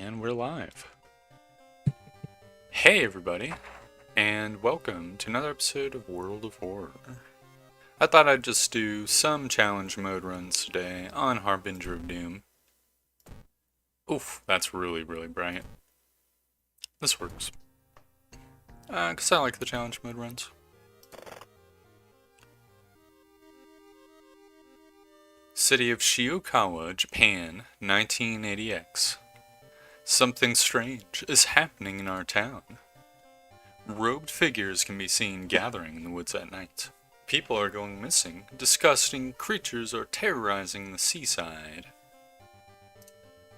And we're live. Hey everybody, and welcome to another episode of World of Horror. I thought I'd just do some challenge mode runs today on Harbinger of Doom. Oof, that's really bright. This works. Because I like the challenge mode runs. City of Shiokawa, Japan, 1980X. Something strange is happening in our town. Robed figures can be seen gathering in the woods at night. People are going missing. Disgusting creatures are terrorizing the seaside.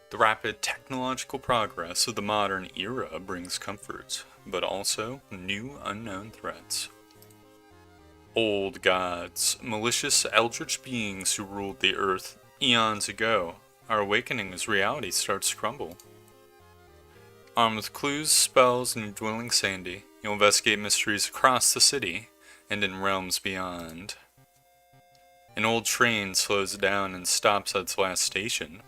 The rapid technological progress of the modern era brings comfort, but also new unknown threats. Old gods, malicious eldritch beings who ruled the earth eons ago, are awakening as reality starts to crumble. Armed with clues, spells, and dwindling sanity, you'll investigate mysteries across the city and in realms beyond. An old train slows down and stops at its last station.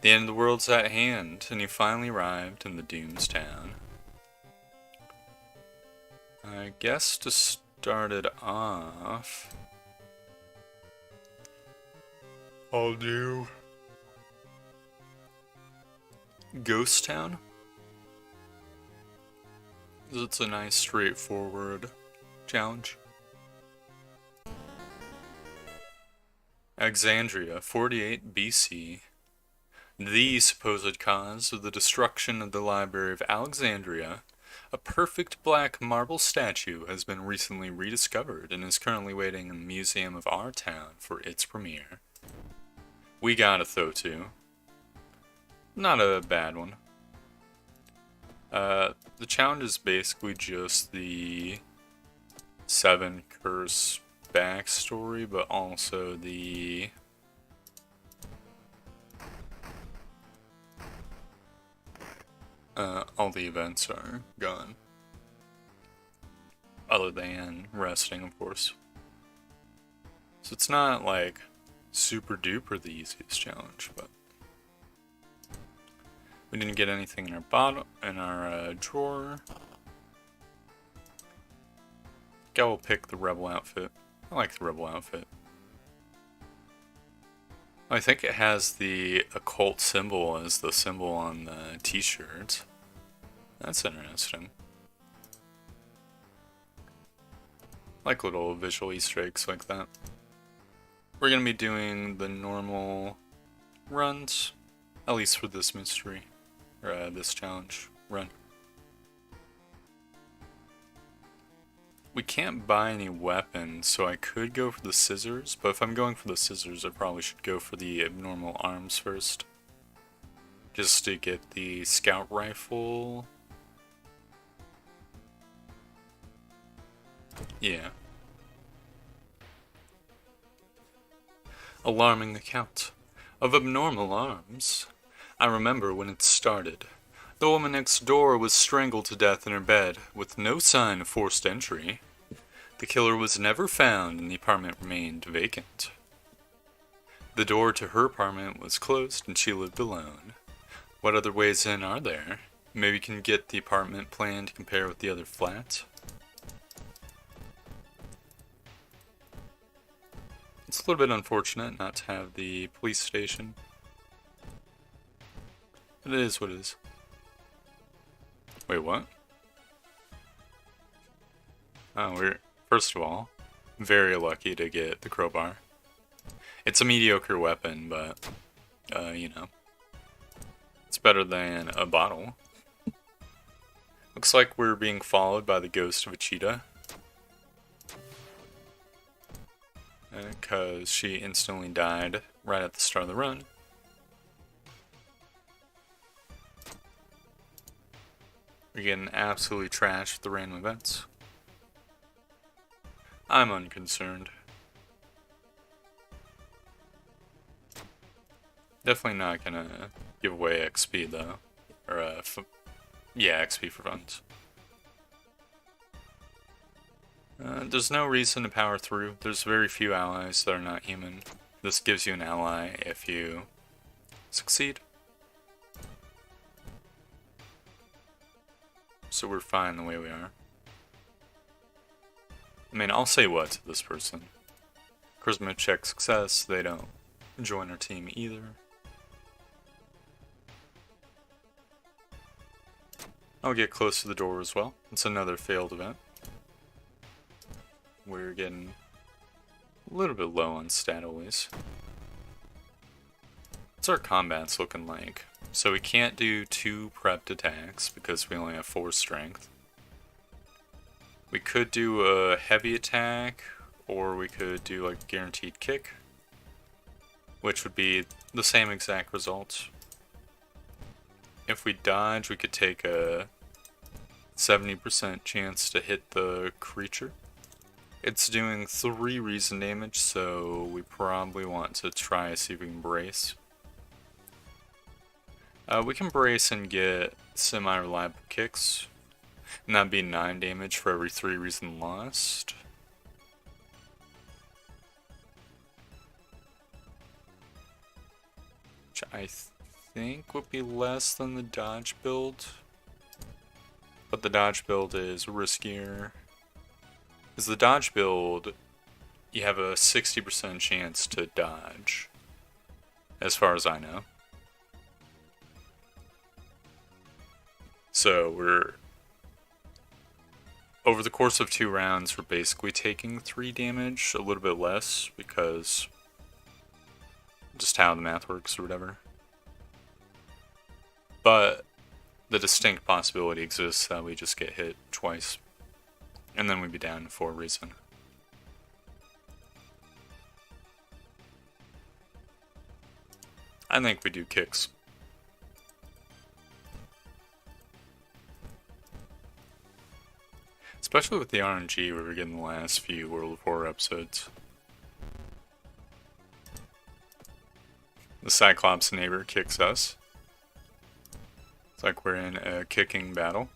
The end of the world's at hand, and you finally arrived in the Doomstown. I guess to start it off, I'll do Ghost Town. It's a nice, straightforward challenge. Alexandria, 48 BC. The supposed cause of the destruction of the Library of Alexandria, a perfect black marble statue, has been recently rediscovered and is currently waiting in the museum of our town for its premiere. We got a Thotu. Not a bad one. The challenge is basically just the Seven Curse backstory, but also the all the events are gone. Other than resting, of course. So it's not like super duper the easiest challenge, but we didn't get anything in our drawer. I will pick the rebel outfit. I like the rebel outfit. I think it has the occult symbol as the symbol on the t-shirt. That's interesting. I like little visual Easter eggs like that. We're gonna be doing the normal runs, at least for this mystery, or this challenge run. We can't buy any weapons, so I could go for the scissors, but if I'm going for the scissors, I probably should go for the abnormal arms first. Just to get the scout rifle. Yeah. Alarming account of abnormal arms. I remember when it started. The woman next door was strangled to death in her bed, with no sign of forced entry. The killer was never found and the apartment remained vacant. The door to her apartment was closed and she lived alone. What other ways in are there? Maybe you can get the apartment plan to compare with the other flat? It's a little bit unfortunate not to have the police station. But it is what it is. Wait, what? Oh, we're, first of all, very lucky to get the crowbar. It's a mediocre weapon, but, you know, it's better than a bottle. Looks like we're being followed by the ghost of a cheetah. Because she instantly died right at the start of the run. We're getting absolutely trashed with the random events. I'm unconcerned. Definitely not gonna give away XP though. Or, yeah, XP for funds. There's no reason to power through. There's very few allies that are not human. This gives you an ally if you succeed. so we're fine the way we are. I mean, I'll say what to this person. Charisma check success, they don't join our team either. I'll get close to the door as well. It's another failed event. We're getting a little bit low on stat always. What's our combats looking like? So we can't do 2 prepped attacks because we only have 4 strength. We could do a heavy attack, or we could do like guaranteed kick, which would be the same exact result. If we dodge, we could take a 70% chance to hit the creature. It's doing 3 reason damage, so we probably want to try see if we can brace. We can brace and get semi-reliable kicks, and that'd be 9 damage for every 3 reason lost. Which I think would be less than the dodge build. But the dodge build is riskier. Because the dodge build, you have a 60% chance to dodge, as far as I know. So we're, over the course of 2 rounds, we're basically taking 3 damage, a little bit less, because just how the math works or whatever. But the distinct possibility exists that we just get hit twice, and then we'd be down for a reason. I think we do kicks. Especially with the RNG we were getting the last few World of War episodes. The Cyclops neighbor kicks us. It's like we're in a kicking battle.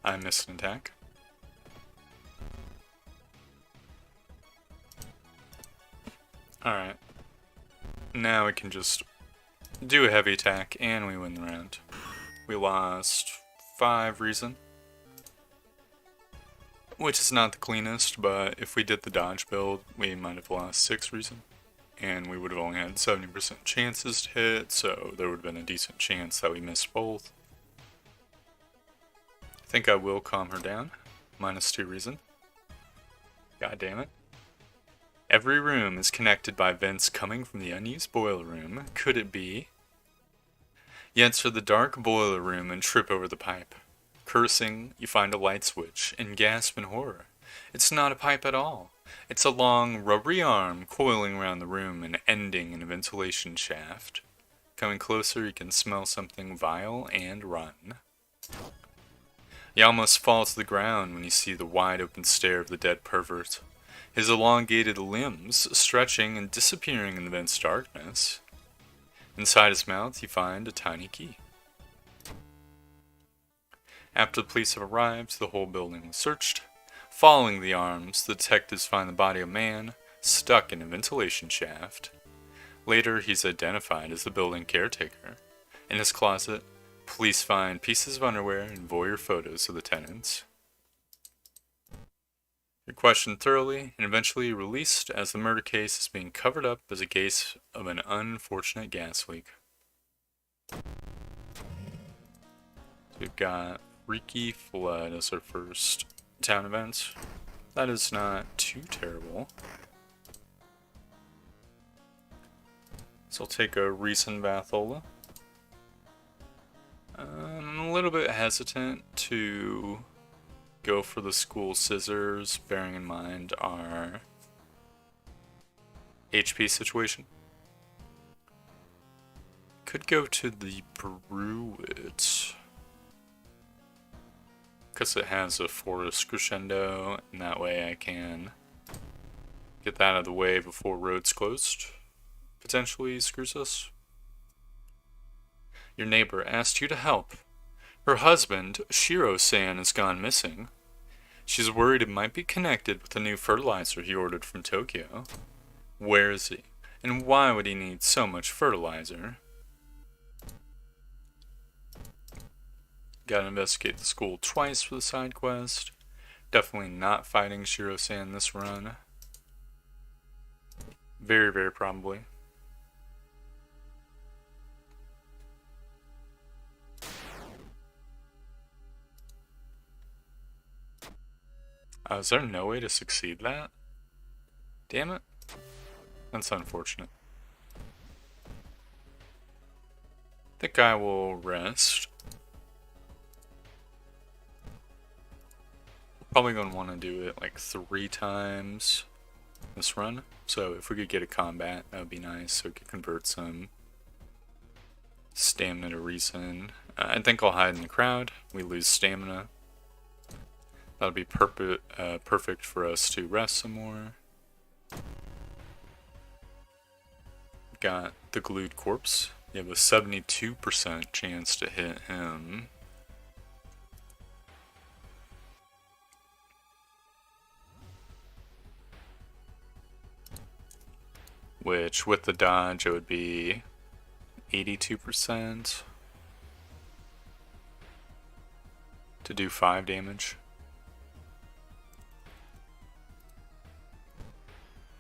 I missed an attack. Alright. Now we can just do a heavy attack and we win the round. We lost 5 reason, which is not the cleanest, but if we did the dodge build, we might have lost 6 reason, and we would have only had 70% chances to hit, so there would have been a decent chance that we missed both. I think I will calm her down. -2 reason. God damn it. Every room is connected by vents coming from the unused boiler room. Could it be? You enter the dark boiler room and trip over the pipe. Cursing, you find a light switch and gasp in horror. It's not a pipe at all. It's a long, rubbery arm coiling around the room and ending in a ventilation shaft. Coming closer, you can smell something vile and rotten. You almost fall to the ground when you see the wide open stare of the dead pervert, his elongated limbs stretching and disappearing in the vent's darkness. Inside his mouth, you find a tiny key. After the police have arrived, the whole building was searched. Following the arms, the detectives find the body of a man stuck in a ventilation shaft. Later, he's identified as the building caretaker. In his closet, police find pieces of underwear and voyeur photos of the tenants. You're questioned thoroughly and eventually released as the murder case is being covered up as a case of an unfortunate gas leak. We've got Freaky Flood as our first town event. That is not too terrible. So I'll take a recent Bathola. I'm a little bit hesitant to go for the school scissors, bearing in mind our HP situation. Could go to the Bruit, because it has a forest crescendo, and that way I can get that out of the way before roads closed. Potentially screws us. Your neighbor asked you to help. Her husband, Shiro-san, has gone missing. She's worried it might be connected with the new fertilizer he ordered from Tokyo. Where is he? And why would he need so much fertilizer? Gotta investigate the school twice for the side quest. Definitely not fighting Shiro-san this run. Very, very probably. Is there no way to succeed that? Damn it. That's unfortunate. I think I will rest. Probably going to want to do it like 3 times this run. So if we could get a combat, that would be nice. So we could convert some stamina to reason. I think I'll hide in the crowd. We lose stamina. That'll be perfect for us to rest some more. Got the glued corpse. You have a 72% chance to hit him. Which, with the dodge, it would be 82% to do 5 damage.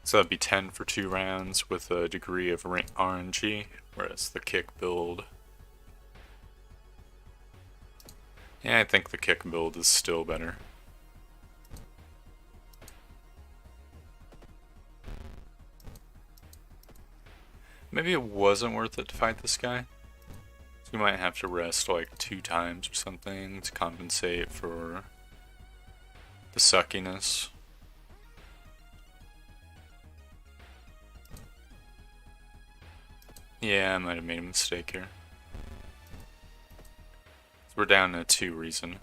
So that'd be 10 for 2 rounds with a degree of RNG, whereas the kick build... Yeah, I think the kick build is still better. Maybe it wasn't worth it to fight this guy. So we might have to rest like 2 times or something to compensate for the suckiness. Yeah, I might have made a mistake here. So we're down to 2 reason.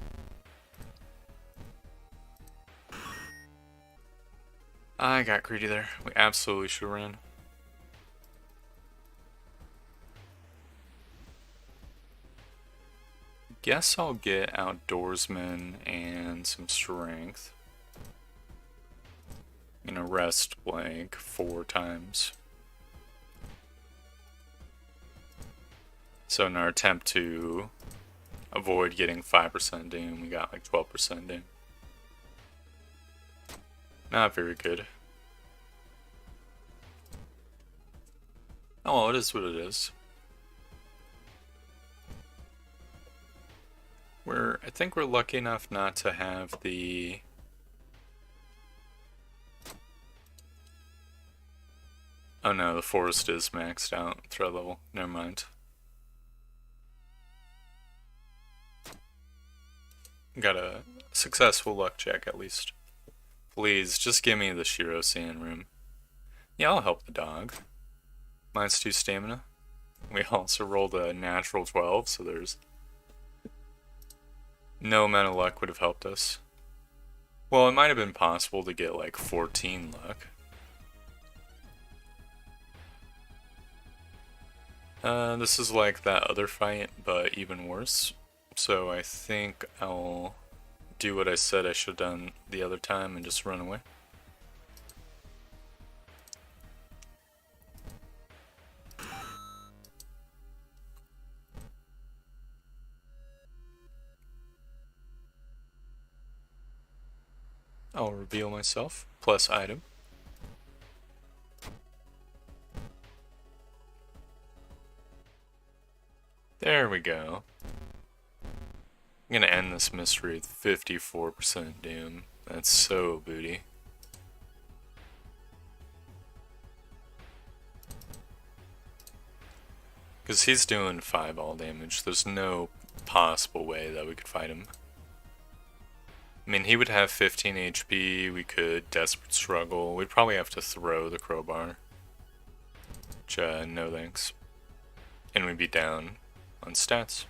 I got greedy there. We absolutely should have ran. Guess I'll get Outdoorsman and some strength. I'm gonna rest like 4 times. So in our attempt to avoid getting 5% doom, we got like 12% doom. Not very good. Oh well, it is what it is. I think we're lucky enough not to have the... Oh no, the forest is maxed out threat level. Never mind. Got a successful luck check at least. Please, just give me the Shiro-san room. Yeah, I'll help the dog. -2 stamina. We also rolled a natural 12, so there's... No amount of luck would have helped us. Well, it might have been possible to get like 14 luck. This is like that other fight, but even worse. So I think I'll do what I said I should have done the other time and just run away. I'll reveal myself, plus item. There we go. I'm gonna end this mystery with 54% doom. That's so booty. Because he's doing 5 all damage. There's no possible way that we could fight him. I mean, he would have 15 HP, we could Desperate Struggle, we'd probably have to throw the crowbar. Which, no thanks. And we'd be down on stats.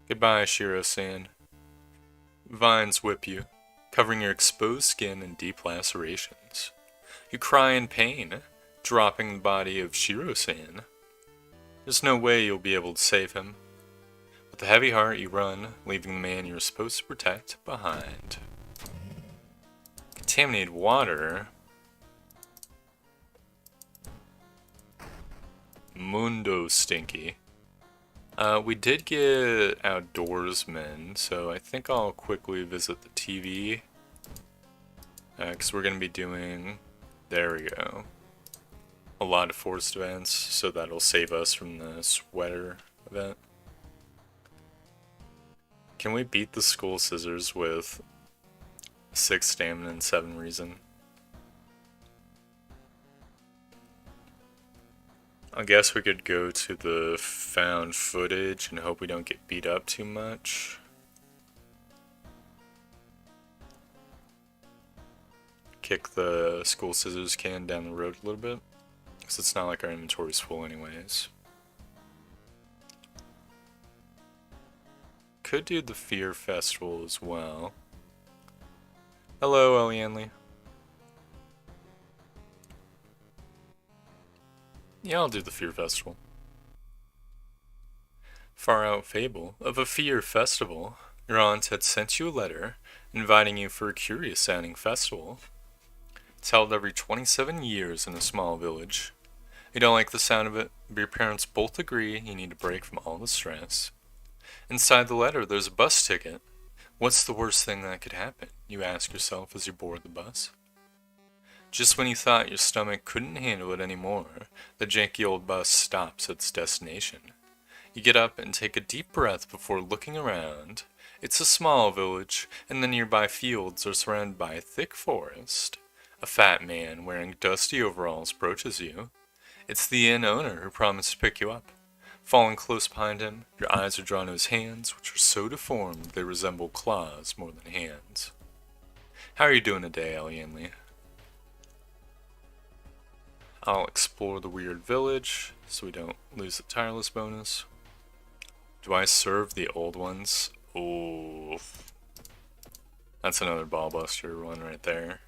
Goodbye, Shiro-san. Vines whip you, covering your exposed skin in deep lacerations. You cry in pain, dropping the body of Shiro-san. There's no way you'll be able to save him. With a heavy heart, you run, leaving the man you're supposed to protect behind. Contaminated water. Mundo Stinky. We did get outdoorsmen, so I think I'll quickly visit the TV. Because we're going to be doing, there we go, a lot of forced events, so that'll save us from the sweater event. Can we beat the Skull Scissors with 6 stamina and 7 reason? I guess we could go to the found footage and hope we don't get beat up too much. Kick the Skull Scissors can down the road a little bit, because it's not like our inventory's full anyways. Could do the Fear Festival as well. Hello, Elianli. Yeah, I'll do the Fear Festival. Far Out Fable of a Fear Festival. Your aunt had sent you a letter inviting you for a curious sounding festival. It's held every 27 years in a small village. You don't like the sound of it, but your parents both agree you need a break from all the stress. Inside the letter, there's a bus ticket. What's the worst thing that could happen? You ask yourself as you board the bus. Just when you thought your stomach couldn't handle it anymore, the janky old bus stops at its destination. You get up and take a deep breath before looking around. It's a small village, and the nearby fields are surrounded by a thick forest. A fat man wearing dusty overalls approaches you. It's the inn owner who promised to pick you up. Falling close behind him, your eyes are drawn to his hands, which are so deformed they resemble claws more than hands. How are you doing today, Elianli? I'll explore the weird village, so we don't lose the tireless bonus. Do I serve the old ones? Oh, that's another ballbuster one right there.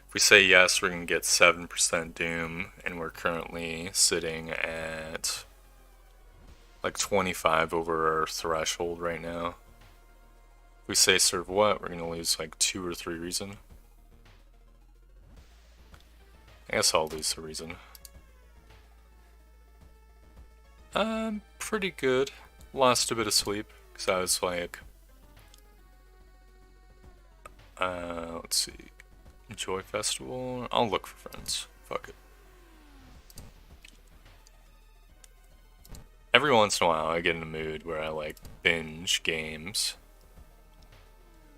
If we say yes, we're going to get 7% Doom, and we're currently sitting at like 25 over our threshold right now. If we say serve what, we're going to lose like 2 or 3 reason. I guess I'll lose the reason. Pretty good. Lost a bit of sleep, because I was like, let's see, Joy Festival, I'll look for friends, fuck it. Every once in a while I get in a mood where I like binge games.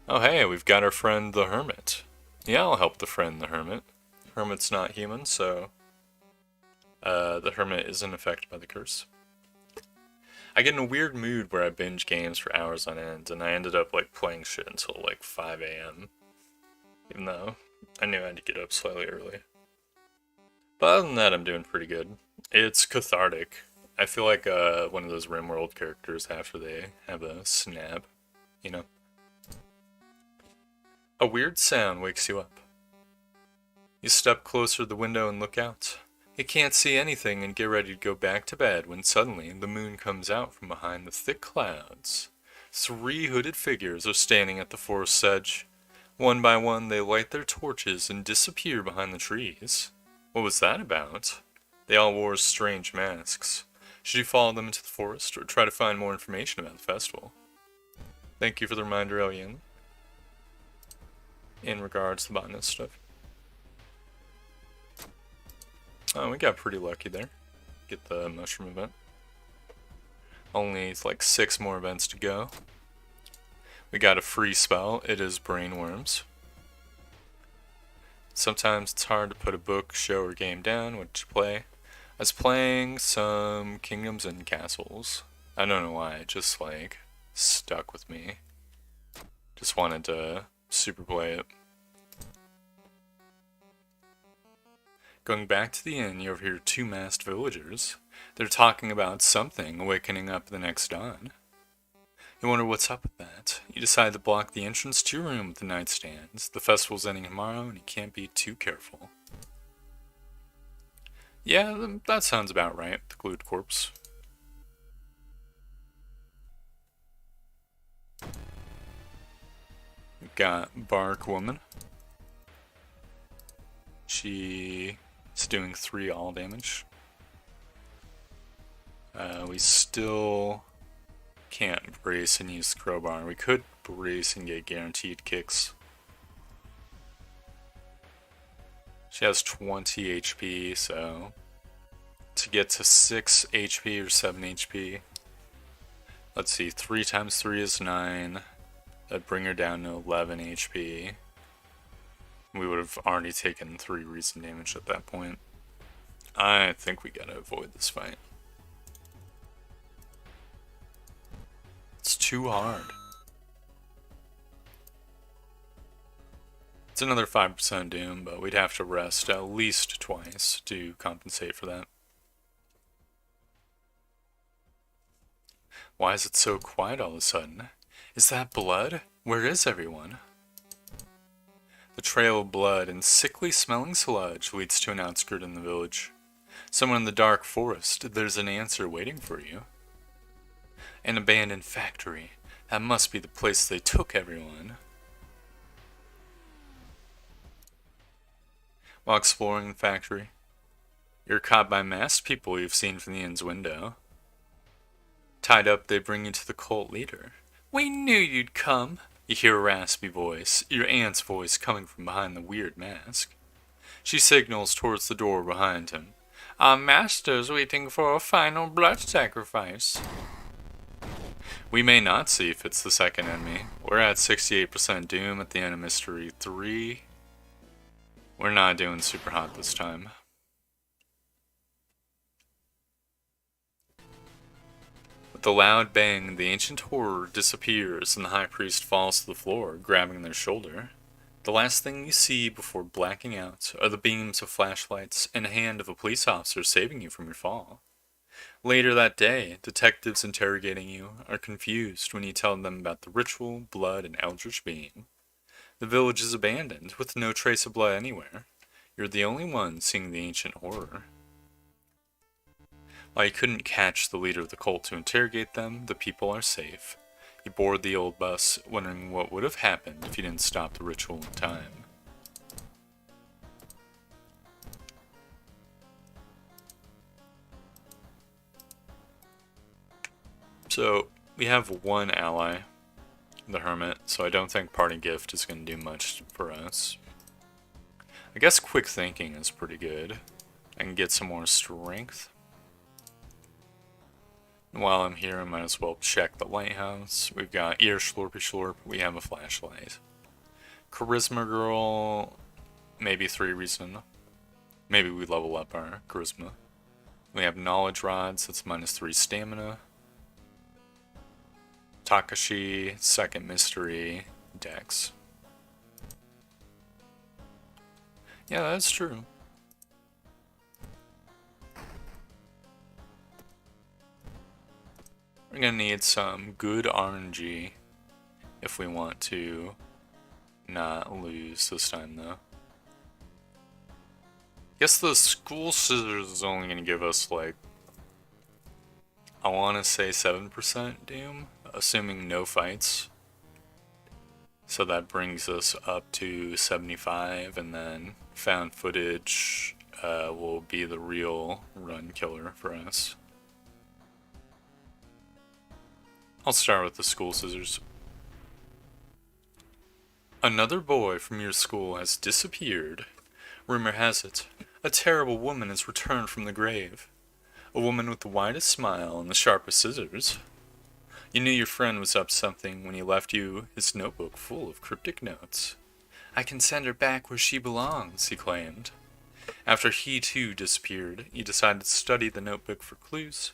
Oh hey, we've got our friend the Hermit. Yeah, I'll help the friend the Hermit. Hermit's not human, so the Hermit isn't affected by the curse. I get in a weird mood where I binge games for hours on end, and I ended up like playing shit until like 5 a.m. Even though I knew I had to get up slightly early. But other than that, I'm doing pretty good. It's cathartic. I feel like one of those RimWorld characters after they have a snap, you know? A weird sound wakes you up. You step closer to the window and look out. You can't see anything and get ready to go back to bed when suddenly the moon comes out from behind the thick clouds. 3 hooded figures are standing at the forest's edge. One by one, they light their torches and disappear behind the trees. What was that about? They all wore strange masks. Should you follow them into the forest or try to find more information about the festival? Thank you for the reminder, Elian. In regards to botanist stuff. Oh, we got pretty lucky there. Get the mushroom event. Only like 6 more events to go. We got a free spell. It is Brainworms. Sometimes it's hard to put a book, show, or game down. What to play? I was playing some Kingdoms and Castles. I don't know why. It just like stuck with me. Just wanted to super play it. Going back to the inn, you overhear 2 masked villagers. They're talking about something awakening up the next dawn. You wonder what's up with that. You decide to block the entrance to your room with the nightstands. The festival's ending tomorrow and you can't be too careful. Yeah, that sounds about right, the glued corpse. We've got Bark Woman. She is doing 3 all damage. We still can't brace and use the crowbar. We could brace and get guaranteed kicks. She has 20 HP, so to get to 6 HP or 7 HP, let's see, 3 times 3 is 9. That'd bring her down to 11 HP. We would have already taken 3 reason damage at that point. I think we gotta avoid this fight. It's too hard. It's another 5% doom, but we'd have to rest at least twice to compensate for that. Why is it so quiet all of a sudden? Is that blood? Where is everyone? The trail of blood and sickly smelling sludge leads to an outskirt in the village. Somewhere in the dark forest, there's an answer waiting for you. An abandoned factory. That must be the place they took everyone. While exploring the factory, you're caught by masked people you've seen from the inn's window. Tied up, they bring you to the cult leader. We knew you'd come. You hear a raspy voice, your aunt's voice coming from behind the weird mask. She signals towards the door behind him. Our master's waiting for a final blood sacrifice. We may not see if it's the second enemy. We're at 68% doom at the end of Mystery 3. We're not doing super hot this time. With a loud bang, the ancient horror disappears and the high priest falls to the floor, grabbing their shoulder. The last thing you see before blacking out are the beams of flashlights and a hand of a police officer saving you from your fall. Later that day, detectives interrogating you are confused when you tell them about the ritual, blood, and eldritch beam. The village is abandoned, with no trace of blood anywhere. You're the only one seeing the ancient horror. While you couldn't catch the leader of the cult to interrogate them, the people are safe. You board the old bus, wondering what would have happened if you didn't stop the ritual in time. So, we have one ally, the Hermit, so I don't think Parting Gift is going to do much for us. I guess Quick Thinking is pretty good. I can get some more strength. And while I'm here, I might as well check the lighthouse. We've got Ear Slurpy Slurp, we have a flashlight. Charisma Girl, maybe 3 reason. Maybe we level up our Charisma. We have Knowledge Rods, that's -3 stamina. Takashi, Second Mystery, Dex. Yeah, that's true. We're gonna need some good RNG if we want to not lose this time, though. Guess the School Scissors is only gonna give us, like, I want to say 7% doom, assuming no fights. So that brings us up to 75, and then found footage will be the real run killer for us. I'll start with the School Scissors. Another boy from your school has disappeared. Rumor has it, a terrible woman has returned from the grave. A woman with the widest smile and the sharpest scissors. You knew your friend was up to something when he left you his notebook full of cryptic notes. I can send her back where she belongs, he claimed. After he too disappeared, you decided to study the notebook for clues.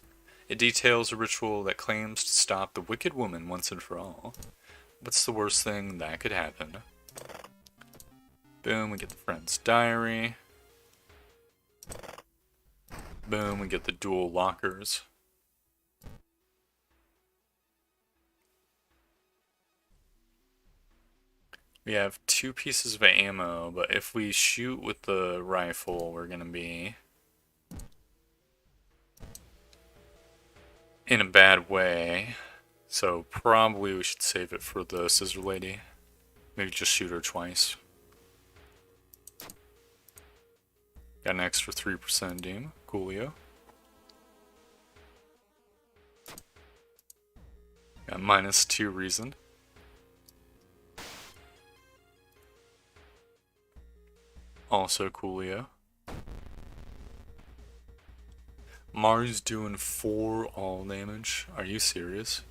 It details a ritual that claims to stop the wicked woman once and for all. What's the worst thing that could happen? Boom, we get the friend's diary. Boom, we get the dual lockers. We have 2 pieces of ammo, but if we shoot with the rifle, we're gonna be in a bad way. So probably we should save it for the scissor lady. Maybe just shoot her twice. Got an extra 3% doom. Coolio. Got -2 reason. Also Coolio. Maru's doing 4 all damage. Are you serious?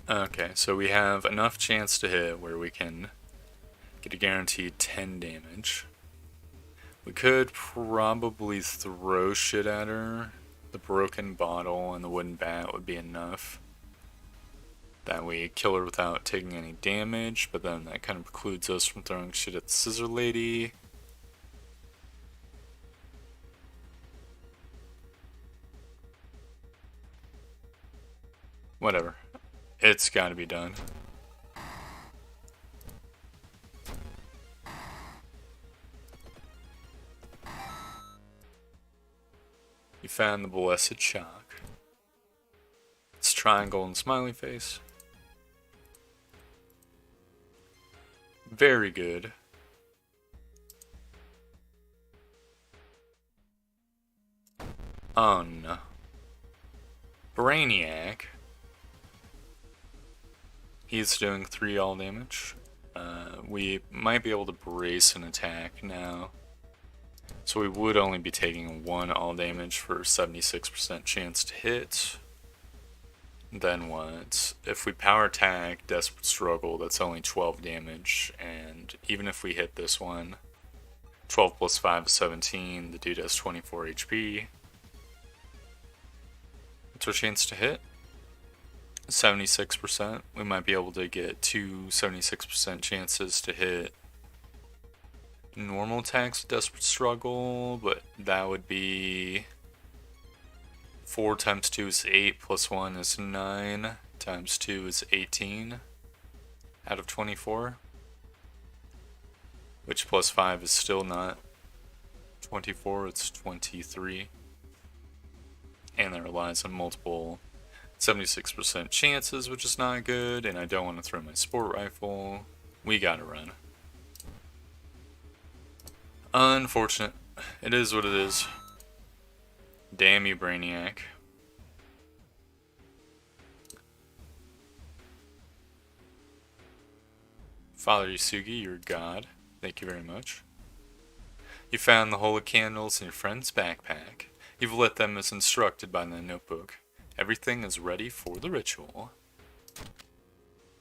Okay, so we have enough chance to hit where we can get a guaranteed 10 damage. We could probably throw shit at her. The broken bottle and the wooden bat would be enough. That we kill her without taking any damage, but then that kind of precludes us from throwing shit at the scissor lady. Whatever. It's gotta be done. You found the blessed shock. It's triangle and smiley face. Very good. Oh no. Brainiac. He's doing 3 all damage. We might be able to brace an attack now. So we would only be taking 1 all damage for 76% chance to hit. Then what? If we power attack, Desperate Struggle, that's only 12 damage. And even if we hit this one, 12 plus 5 is 17. The dude has 24 HP. What's our chance to hit? 76%. We might be able to get 2 76% chances to hit normal attacks with Desperate Struggle, but that would be 4 times 2 is 8, plus 1 is 9, times 2 is 18 out of 24, which plus 5 is still not 24, it's 23, and that relies on multiple 76% chances, which is not good, and I don't want to throw my sport rifle. We gotta run. Unfortunate. It is what it is. Damn you, Brainiac. Father Yusugi, you're God. Thank you very much. You found the holy candles in your friend's backpack. You've lit them as instructed by the notebook. Everything is ready for the ritual.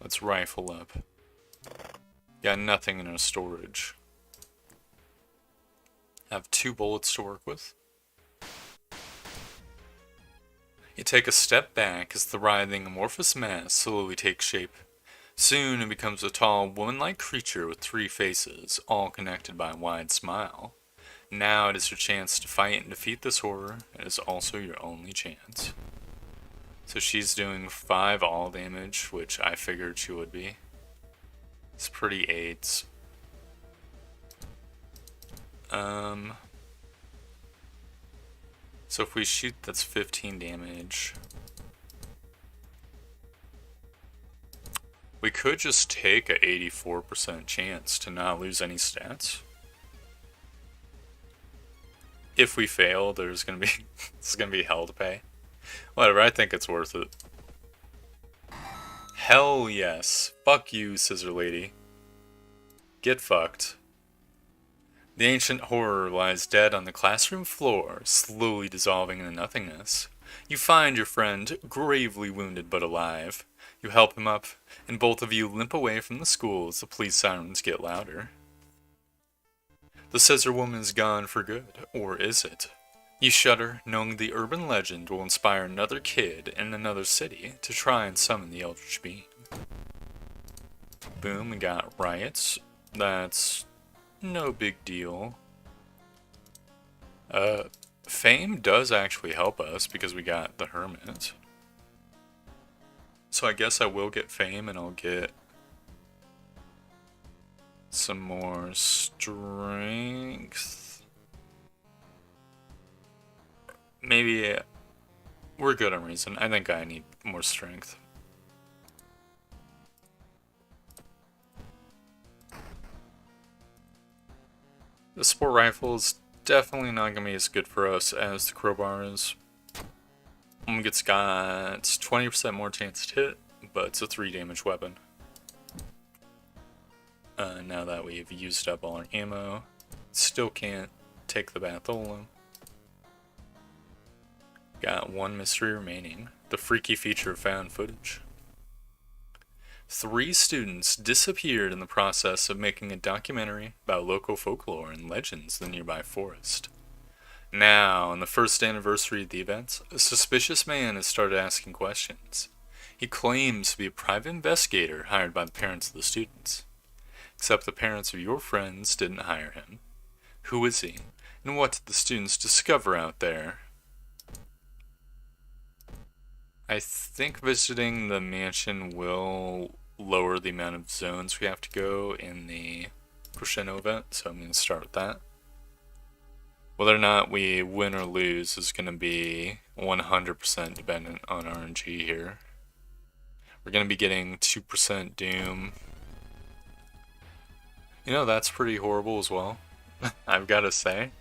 Let's rifle up. Got nothing in our storage. Have 2 bullets to work with. You take a step back as the writhing amorphous mass slowly takes shape. Soon it becomes a tall, woman-like creature with 3 faces, all connected by a wide smile. Now it is your chance to fight and defeat this horror. It is also your only chance. So she's doing 5 all damage, which I figured she would be. It's pretty AIDS. So if we shoot, that's 15 damage. We could just take a 84% chance to not lose any stats. If we fail, there's gonna be it's gonna be hell to pay. Whatever, I think it's worth it. Hell yes. Fuck you, Scissor Lady. Get fucked. The ancient horror lies dead on the classroom floor, slowly dissolving into nothingness. You find your friend, gravely wounded but alive. You help him up, and both of you limp away from the school as the police sirens get louder. The Scissor Woman is gone for good, or is it? You shudder, knowing the urban legend will inspire another kid in another city to try and summon the Eldritch Being. Boom, we got riots. That's no big deal. Fame does actually help us because we got the Hermit. So I guess I will get Fame and I'll get some more strength. Maybe we're good on reason. I think I need more strength. The sport rifle is Definitely not gonna be as good for us as the crowbar is. It's got 20% more chance to hit, but it's a 3 damage weapon. Now that we've used up all our ammo, still can't take the Batholum. Got 1 mystery remaining, the freaky feature of found footage. 3 students disappeared in the process of making a documentary about local folklore and legends in the nearby forest. Now, on the first anniversary of the events, a suspicious man has started asking questions. He claims to be a private investigator hired by the parents of the students. Except the parents of your friends didn't hire him. Who is he? And what did the students discover out there? I think visiting the mansion will lower the amount of zones we have to go in the Crescendo event, so I'm going to start with that. Whether or not we win or lose is going to be 100% dependent on RNG here. We're going to be getting 2% Doom. You know, that's pretty horrible as well, I've got to say.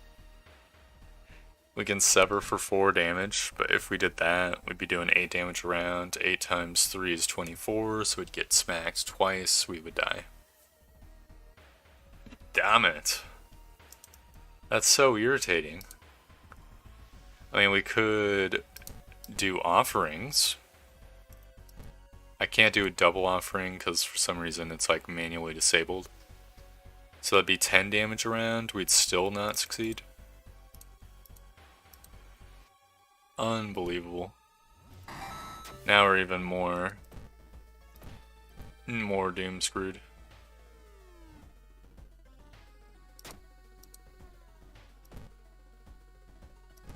We can sever for 4 damage, but if we did that, we'd be doing 8 damage a round. 8 times 3 is 24, so we'd get smacked twice, we would die. Damn it. That's so irritating. I mean, we could do offerings. I can't do a double offering because for some reason it's like manually disabled. So that'd be 10 damage a round, we'd still not succeed. Unbelievable. Now we're even more doom screwed.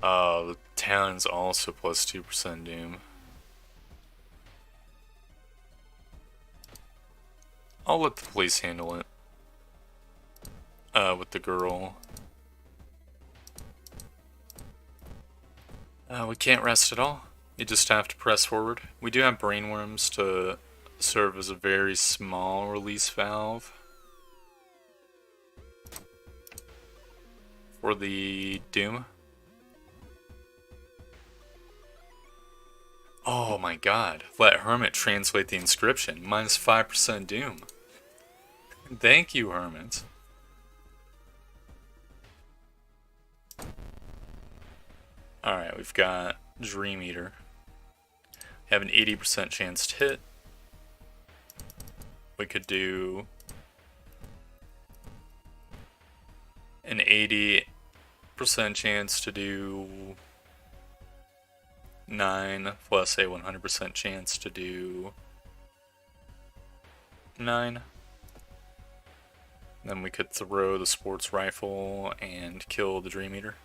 The town's also plus 2% doom. I'll let the police handle it. With the girl. We can't rest at all. You just have to press forward. We do have brainworms to serve as a very small release valve for the Doom. Oh my god. Let Hermit translate the inscription. Minus 5% Doom. Thank you, Hermit. Alright, we've got Dream Eater. We have an 80% chance to hit. We could do an 80% chance to do 9 plus a 100% chance to do 9. Then we could throw the sports rifle and kill the Dream Eater.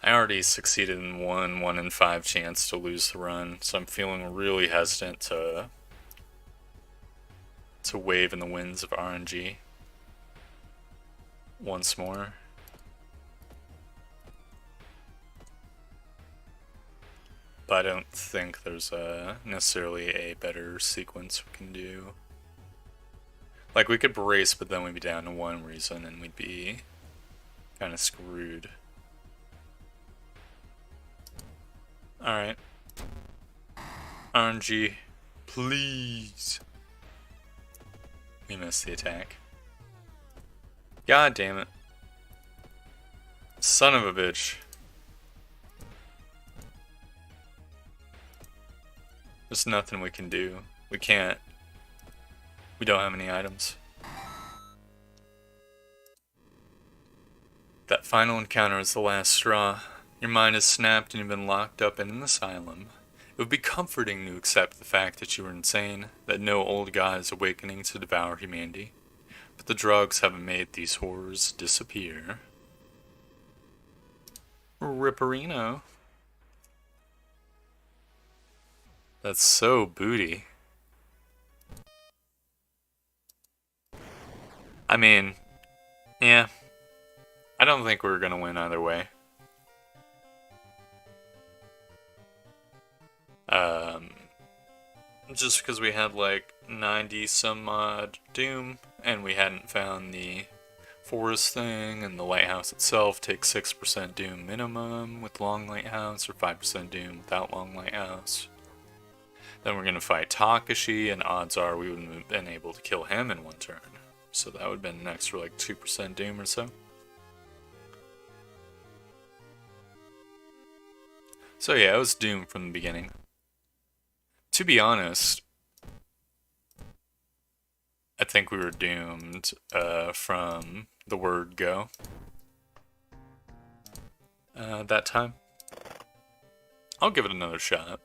I already succeeded in 1 in 5 chance to lose the run, so I'm feeling really hesitant to wave in the winds of RNG once more. But I don't think there's necessarily a better sequence we can do. Like, we could brace, but then we'd be down to 1 reason and we'd be kind of screwed. Alright. RNG, please. We missed the attack. God damn it. Son of a bitch. There's nothing we can do. We can't. We don't have any items. That final encounter is the last straw. Your mind is snapped and you've been locked up in an asylum. It would be comforting to accept the fact that you were insane, that no old god is awakening to devour humanity. But the drugs haven't made these horrors disappear. Ripperino. That's so booty. I mean, yeah. I don't think we're gonna win either way. Just because we had like 90 some odd Doom and we hadn't found the forest thing, and the lighthouse itself takes 6% doom minimum with long lighthouse, or 5% doom without long lighthouse. Then we're going to fight Takashi, and odds are we wouldn't have been able to kill him in one turn. So that would have been an extra like 2% doom or so. So yeah, it was doom from the beginning. To be honest, I think we were doomed from the word go. That time. I'll give it another shot.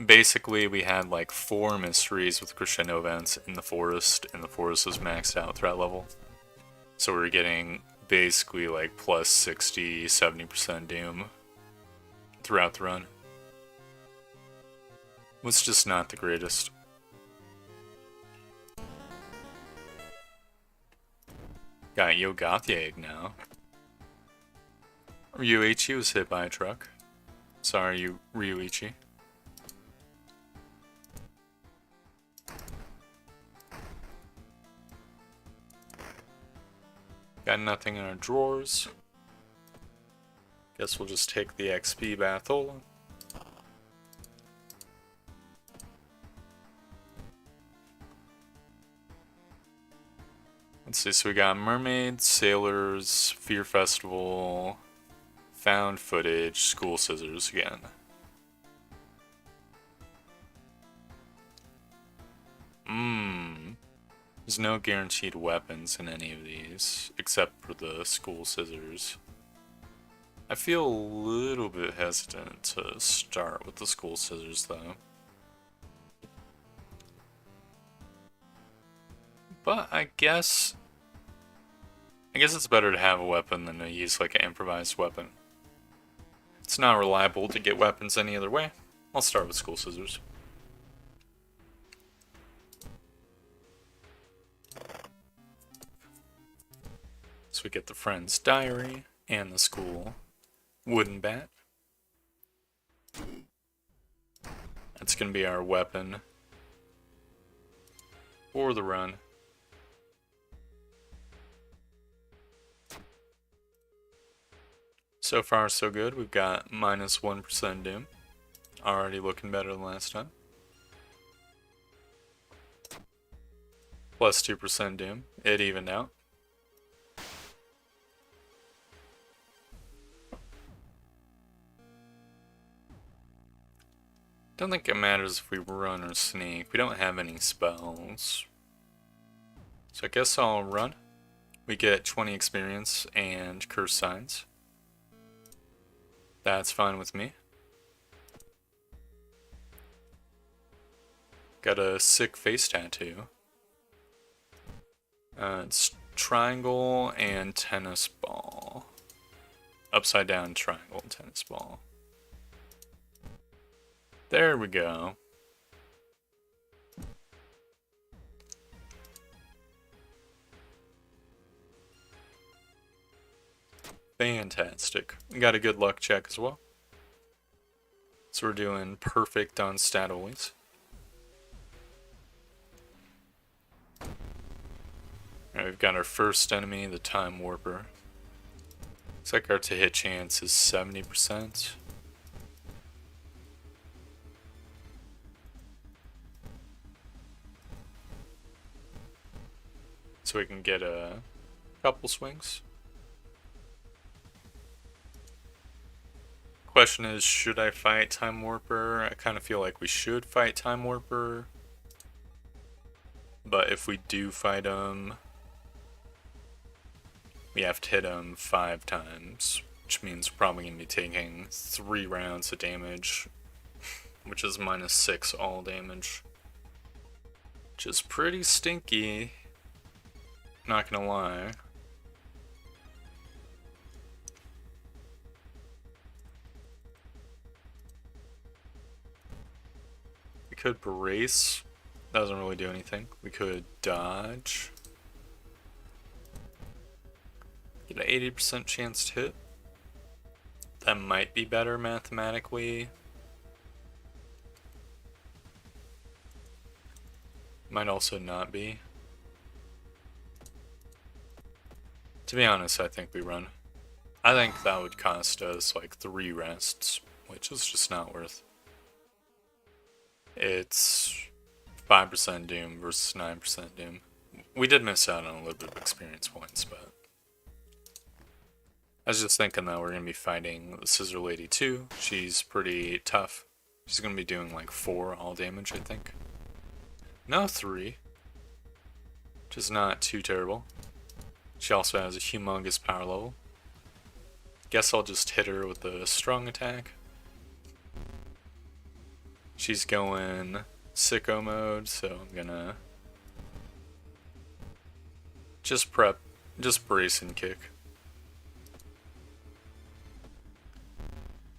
Basically, we had like 4 mysteries with crescendo events in the forest, and the forest was maxed out threat level. So we were getting basically like plus 60, 70% doom throughout the run. Was just not the greatest. Got Yogathieg now. Ryuichi was hit by a truck. Sorry, Ryuichi. Got nothing in our drawers. Guess we'll just take the XP Bathola. Let's see, so we got Mermaids, Sailors, Fear Festival, Found Footage, School Scissors again. There's no guaranteed weapons in any of these, except for the School Scissors. I feel a little bit hesitant to start with the School Scissors, though. But I guess it's better to have a weapon than to use like an improvised weapon. It's not reliable to get weapons any other way. I'll start with School Scissors. So we get the Friend's Diary and the school wooden bat. That's going to be our weapon for the run. So far so good. We've got minus 1% doom. Already looking better than last time. Plus 2% doom. It evened out. Don't think it matters if we run or sneak. We don't have any spells. So I guess I'll run. We get 20 experience and curse signs. That's fine with me. Got a sick face tattoo. It's triangle and tennis ball. Upside down triangle and tennis ball. There we go. Fantastic. We got a good luck check as well. So we're doing perfect on stat always. Alright, we've got our first enemy, the Time Warper. Looks like our to hit chance is 70%. So we can get a couple swings. Question is, should I fight Time Warper? I kind of feel like we should fight Time Warper. But if we do fight him, we have to hit him 5 times, which means we're probably going to be taking 3 rounds of damage, which is minus 6 all damage, which is pretty stinky. Not gonna lie. We could brace. Doesn't really do anything. We could dodge. Get an 80% chance to hit. That might be better mathematically. Might also not be. To be honest, I think we run. I think that would cost us like 3 rests, which is just not worth. It's 5% Doom versus 9% Doom. We did miss out on a little bit of experience points, but I was just thinking that we're going to be fighting the Scissor Lady too. She's pretty tough. She's going to be doing like 4 all damage, I think. No, 3. Which is not too terrible. She also has a humongous power level. Guess I'll just hit her with a strong attack. She's going sicko mode, so I'm gonna just brace and kick.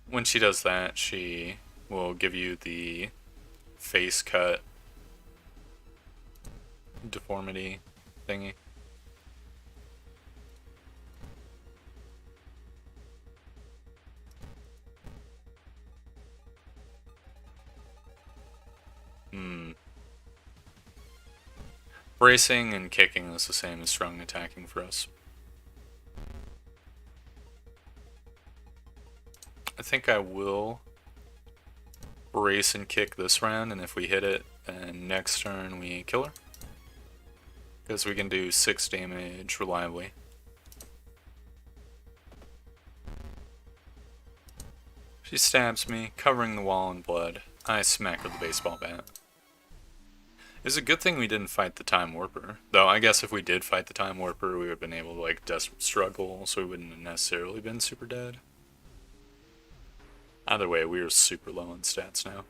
When she does that, she will give you the face cut deformity thingy. Bracing and kicking is the same as strong attacking for us. I think I will brace and kick this round, and if we hit it, then next turn we kill her. Because we can do 6 damage reliably. She stabs me, covering the wall in blood. I smack her with the baseball bat. It's a good thing we didn't fight the Time Warper. Though I guess if we did fight the Time Warper, we would have been able to like desperate struggle, so we wouldn't have necessarily been super dead. Either way, we are super low on stats now.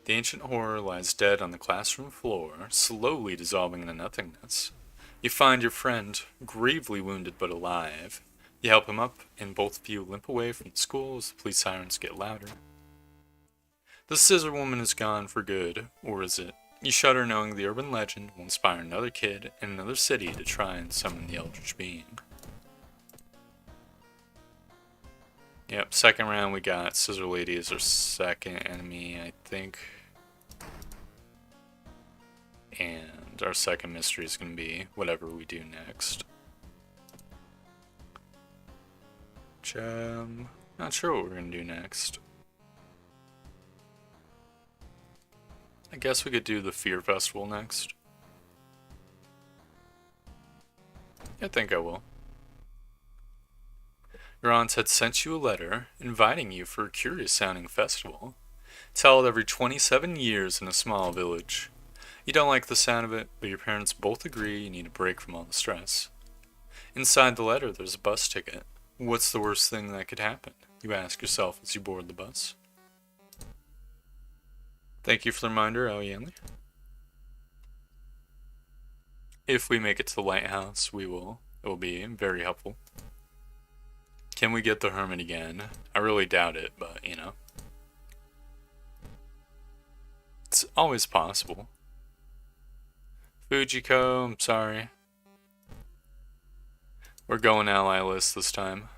The ancient horror lies dead on the classroom floor, slowly dissolving into nothingness. You find your friend, gravely wounded but alive. You help him up, and both of you limp away from the school as the police sirens get louder. The Scissor Woman is gone for good, or is it? You shudder knowing the urban legend will inspire another kid in another city to try and summon the Eldritch Being. Yep, second round we got Scissor Lady as our second enemy, I think. And our second mystery is going to be whatever we do next. Not sure what we're going to do next. I guess we could do the Fear Festival next. I think I will. Your aunt had sent you a letter inviting you for a curious-sounding festival. It's held every 27 years in a small village. You don't like the sound of it, but your parents both agree you need a break from all the stress. Inside the letter, there's a bus ticket. What's the worst thing that could happen? You ask yourself as you board the bus. Thank you for the reminder, Aoyami. If we make it to the lighthouse, it will be very helpful. Can we get the hermit again? I really doubt it, but you know. It's always possible. Fujiko, I'm sorry. We're going ally list this time.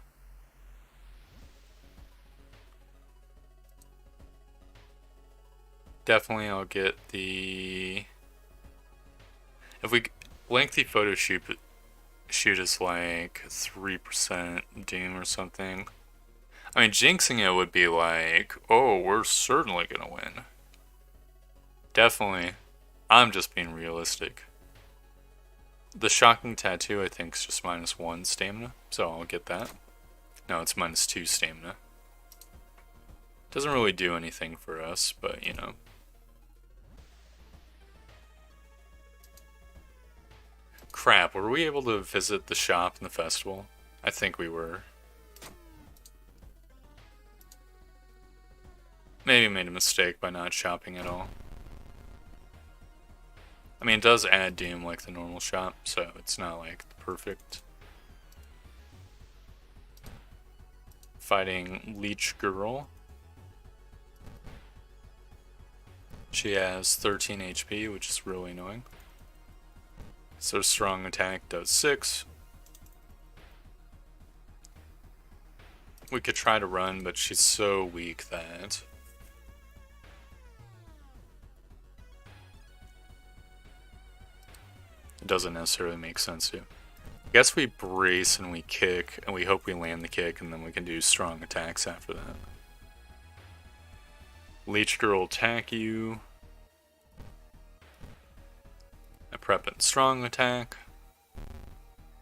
Definitely I'll get the... If we... Lengthy photo shoot is like 3% Doom or something. I mean, jinxing it would be like, oh, we're certainly gonna win. Definitely. I'm just being realistic. The shocking tattoo, I think, is just -1 stamina, so I'll get that. No, it's -2 stamina. Doesn't really do anything for us, but you know. Crap, were we able to visit the shop in the festival? I think we were. Maybe made a mistake by not shopping at all. I mean, it does add Doom like the normal shop, so it's not like the perfect. Fighting Leech Girl. She has 13 HP, which is really annoying. So strong attack does 6. We could try to run, but she's so weak that... it doesn't necessarily make sense to. guess we brace and we kick, and we hope we land the kick, and then we can do strong attacks after that. Leech Girl will attack you. I prep and strong attack.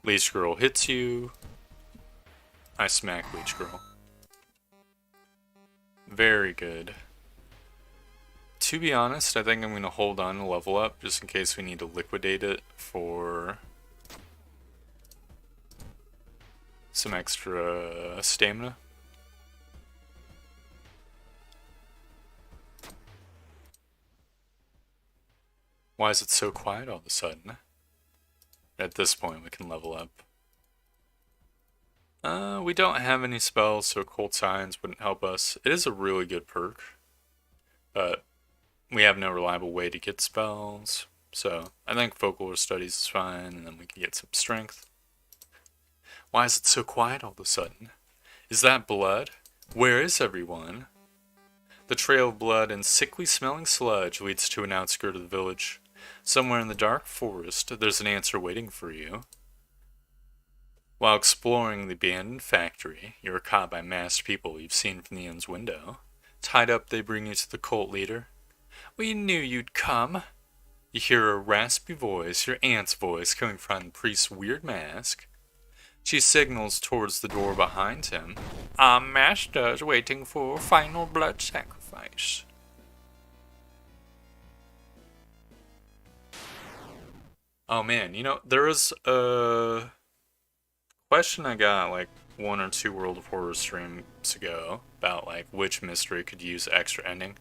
Leech Girl hits you. I smack Leech Girl. Very good. To be honest, I think I'm going to hold on to level up just in case we need to liquidate it for some extra stamina. Why is it so quiet all of a sudden? At this point, we can level up. We don't have any spells, so Occult Signs wouldn't help us. It is a really good perk, but we have no reliable way to get spells, so I think Folklore Studies is fine, and then we can get some strength. Why is it so quiet all of a sudden? Is that blood? Where is everyone? The trail of blood and sickly smelling sludge leads to an outskirt of the village. Somewhere in the dark forest, there's an answer waiting for you. While exploring the abandoned factory, you are caught by masked people you've seen from the inn's window. Tied up, they bring you to the cult leader. We knew you'd come. You hear a raspy voice, your aunt's voice, coming from the priest's weird mask. She signals towards the door behind him. Our master's waiting for final blood sacrifice. Oh man, you know, there was a question I got like 1 or 2 World of Horror streams ago about like which mystery could use extra ending.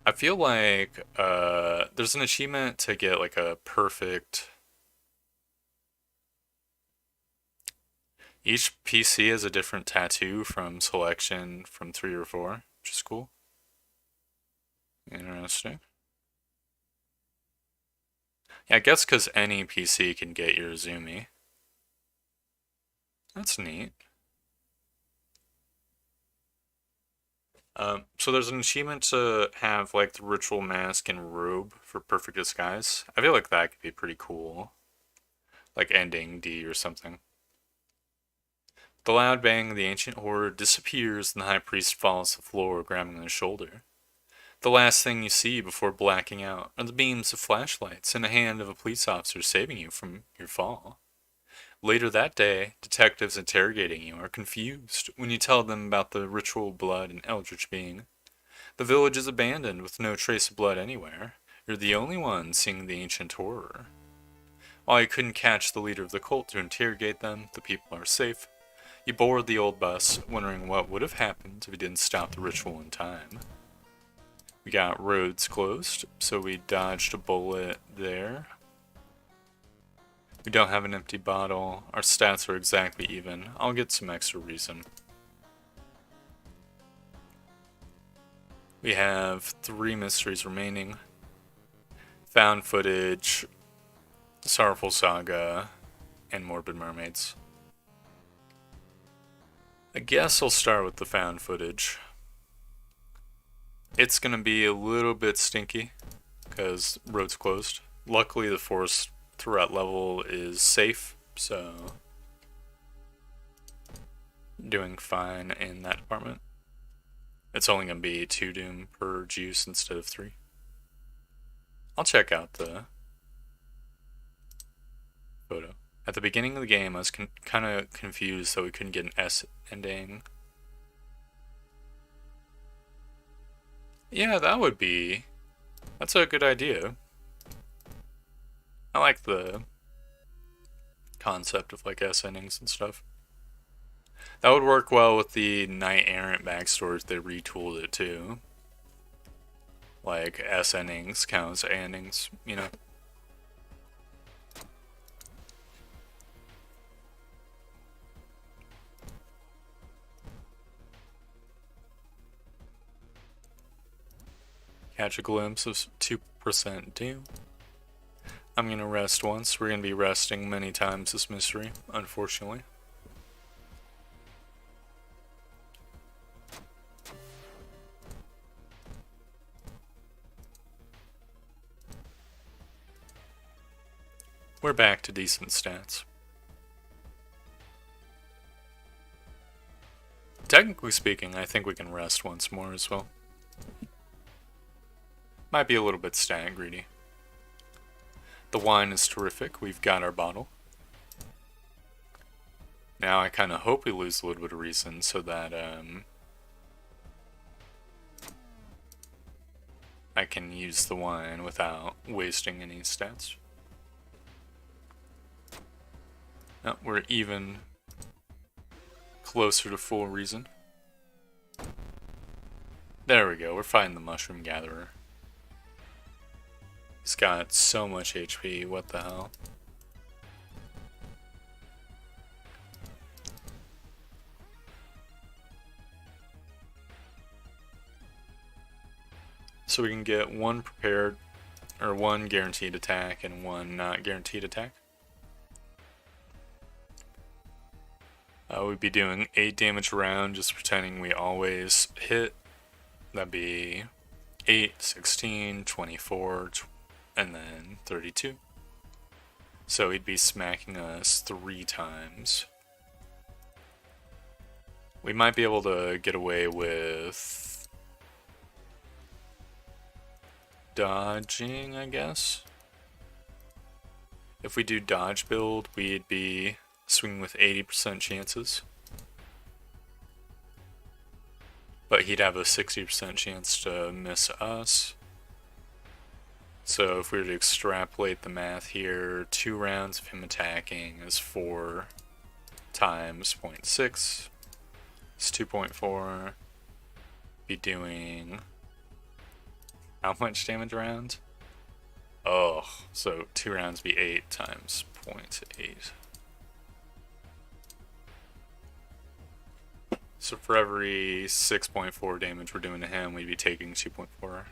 I feel like there's an achievement to get like a perfect... Each PC has a different tattoo from selection from 3 or 4, which is cool. Interesting. Yeah, I guess because any PC can get your Izumi. That's neat. So there's an achievement to have like the ritual mask and robe for perfect disguise. I feel like that could be pretty cool. Like ending D or something. The loud bang of the ancient horror disappears and the high priest falls to the floor, grabbing on his shoulder. The last thing you see before blacking out are the beams of flashlights and the hand of a police officer saving you from your fall. Later that day, detectives interrogating you are confused when you tell them about the ritual blood and eldritch being. The village is abandoned with no trace of blood anywhere. You're the only one seeing the ancient horror. While you couldn't catch the leader of the cult to interrogate them, the people are safe. You board the old bus, wondering what would have happened if you didn't stop the ritual in time. We got roads closed, so we dodged a bullet there. We don't have an empty bottle. Our stats are exactly even. I'll get some extra reason. We have 3 mysteries remaining. Found footage, Sorrowful Saga, and Morbid Mermaids. I guess I'll start with the found footage. It's gonna be a little bit stinky because road's closed. Luckily the forest threat level is safe, so doing fine in that department. It's only gonna be 2 doom per juice instead of 3. I'll check out the photo. At the beginning of the game, I was kind of confused that we couldn't get an S ending. Yeah, that's a good idea. I like the concept of like S endings and stuff. That would work well with the Knight Errant backstories. They retooled it too. Like S endings counts as endings, you know. Catch a glimpse of 2% doom. I'm gonna rest once. We're gonna be resting many times this mystery, unfortunately. We're back to decent stats. technically speaking, I think we can rest once more as well. Might be a little bit stat greedy. The wine is terrific. We've got our bottle. Now I kind of hope we lose a little bit of reason so that I can use the wine without wasting any stats. No, we're even closer to full reason. There we go, we're fighting the Mushroom Gatherer. He's got so much HP, what the hell. So we can get one prepared, or one guaranteed attack and one not guaranteed attack. We'd be doing 8 damage a round, just pretending we always hit. That'd be 8, 16, 24, and then 32. So he'd be smacking us 3 times. We might be able to get away with dodging, I guess. If we do dodge build, we'd be swinging with 80% chances. But he'd have a 60% chance to miss us. So if we were to extrapolate the math here, 2 rounds of him attacking is 4 times 0.6. It's 2.4. Be doing how much damage a round? Oh, so 2 rounds be 8 times 0.8. So for every 6.4 damage we're doing to him, we'd be taking 2.4.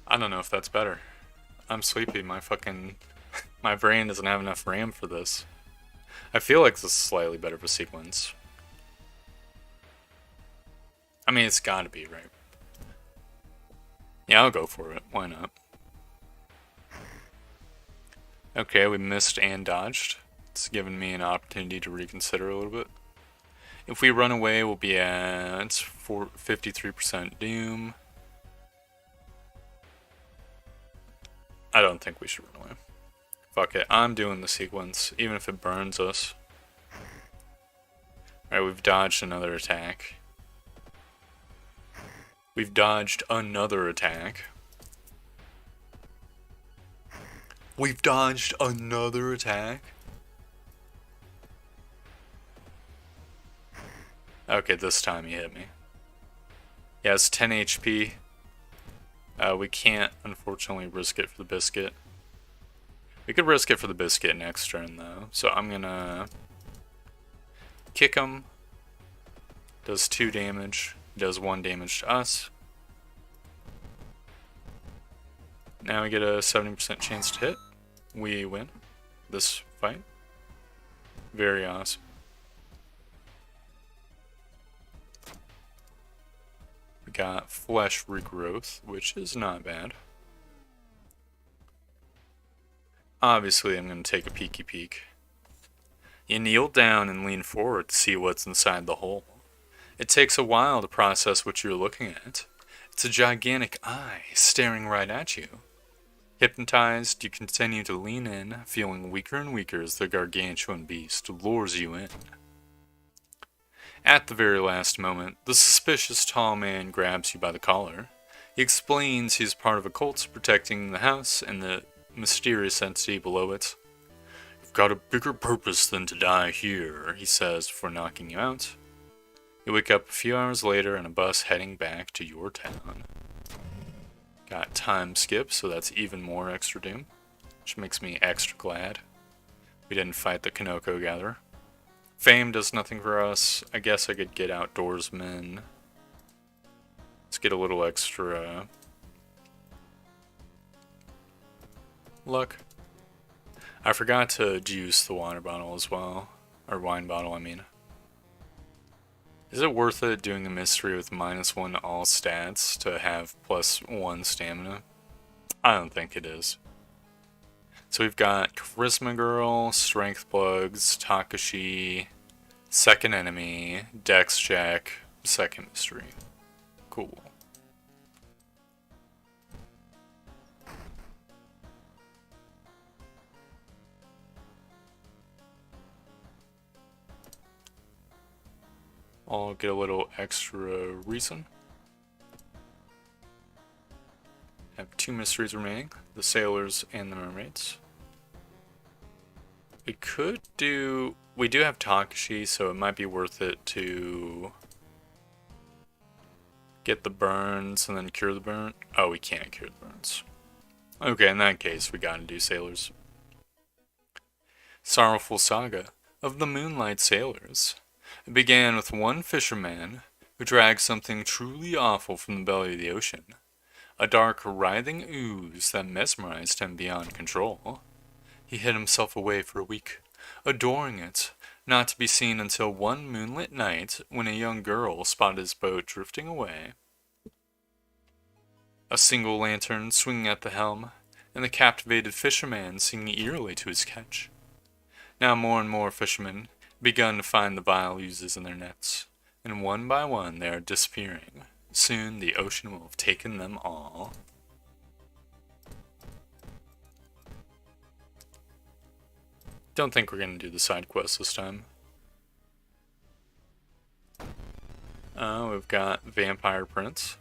I don't know if that's better. I'm sleepy, my brain doesn't have enough RAM for this. I feel like this is slightly better of a sequence. I mean, it's gotta be, right? Yeah, I'll go for it. Why not? Okay, we missed and dodged. It's given me an opportunity to reconsider a little bit. If we run away, we'll be at 53% doom. I don't think we should run away. Fuck it, I'm doing the sequence, even if it burns us. Alright, we've dodged another attack. We've dodged another attack. We've dodged another attack. Okay, this time he hit me. Yeah, it's 10 HP. We can't, unfortunately, risk it for the biscuit. We could risk it for the biscuit next turn, though. So I'm gonna kick him. Does 2 damage. Does 1 damage to us. Now we get a 70% chance to hit. We win this fight. Very awesome. We got flesh regrowth, which is not bad. Obviously, I'm going to take a peeky peek. You kneel down and lean forward to see what's inside the hole. It takes a while to process what you're looking at. It's a gigantic eye staring right at you. Hypnotized, you continue to lean in, feeling weaker and weaker as the gargantuan beast lures you in. At the very last moment, the suspicious tall man grabs you by the collar. He explains he's part of a cult protecting the house and the mysterious entity below it. "You've got a bigger purpose than to die here," he says before knocking you out. You wake up a few hours later in a bus heading back to your town. Got time skip, so that's even more extra doom, which makes me extra glad we didn't fight the Kanoko Gatherer. Fame does nothing for us. I guess I could get Outdoorsman. Let's get a little extra luck. I forgot to juice the water bottle as well. Or wine bottle, I mean. Is it worth it doing a mystery with -1 to all stats to have +1 stamina? I don't think it is. So we've got Charisma Girl, Strength Plugs, Takashi, Second Enemy, Dex Check, Second Mystery. Cool. I'll get a little extra reason. I have 2 mysteries remaining, the sailors and the mermaids. We do have Takashi, so it might be worth it to get the burns and then cure the burn. Oh, we can't cure the burns. Okay, in that case, we gotta do sailors. Sorrowful Saga of the Moonlight Sailors. It began with one fisherman who dragged something truly awful from the belly of the ocean. A dark, writhing ooze that mesmerized him beyond control. He hid himself away for a week, adoring it, not to be seen until one moonlit night when a young girl spotted his boat drifting away. A single lantern swinging at the helm, and the captivated fisherman singing eerily to his catch. Now more and more fishermen begun to find the vile oozes in their nets, and one by one they are disappearing. Soon the ocean will have taken them all. Don't think we're going to do the side quest this time. We've got Vampire Prince.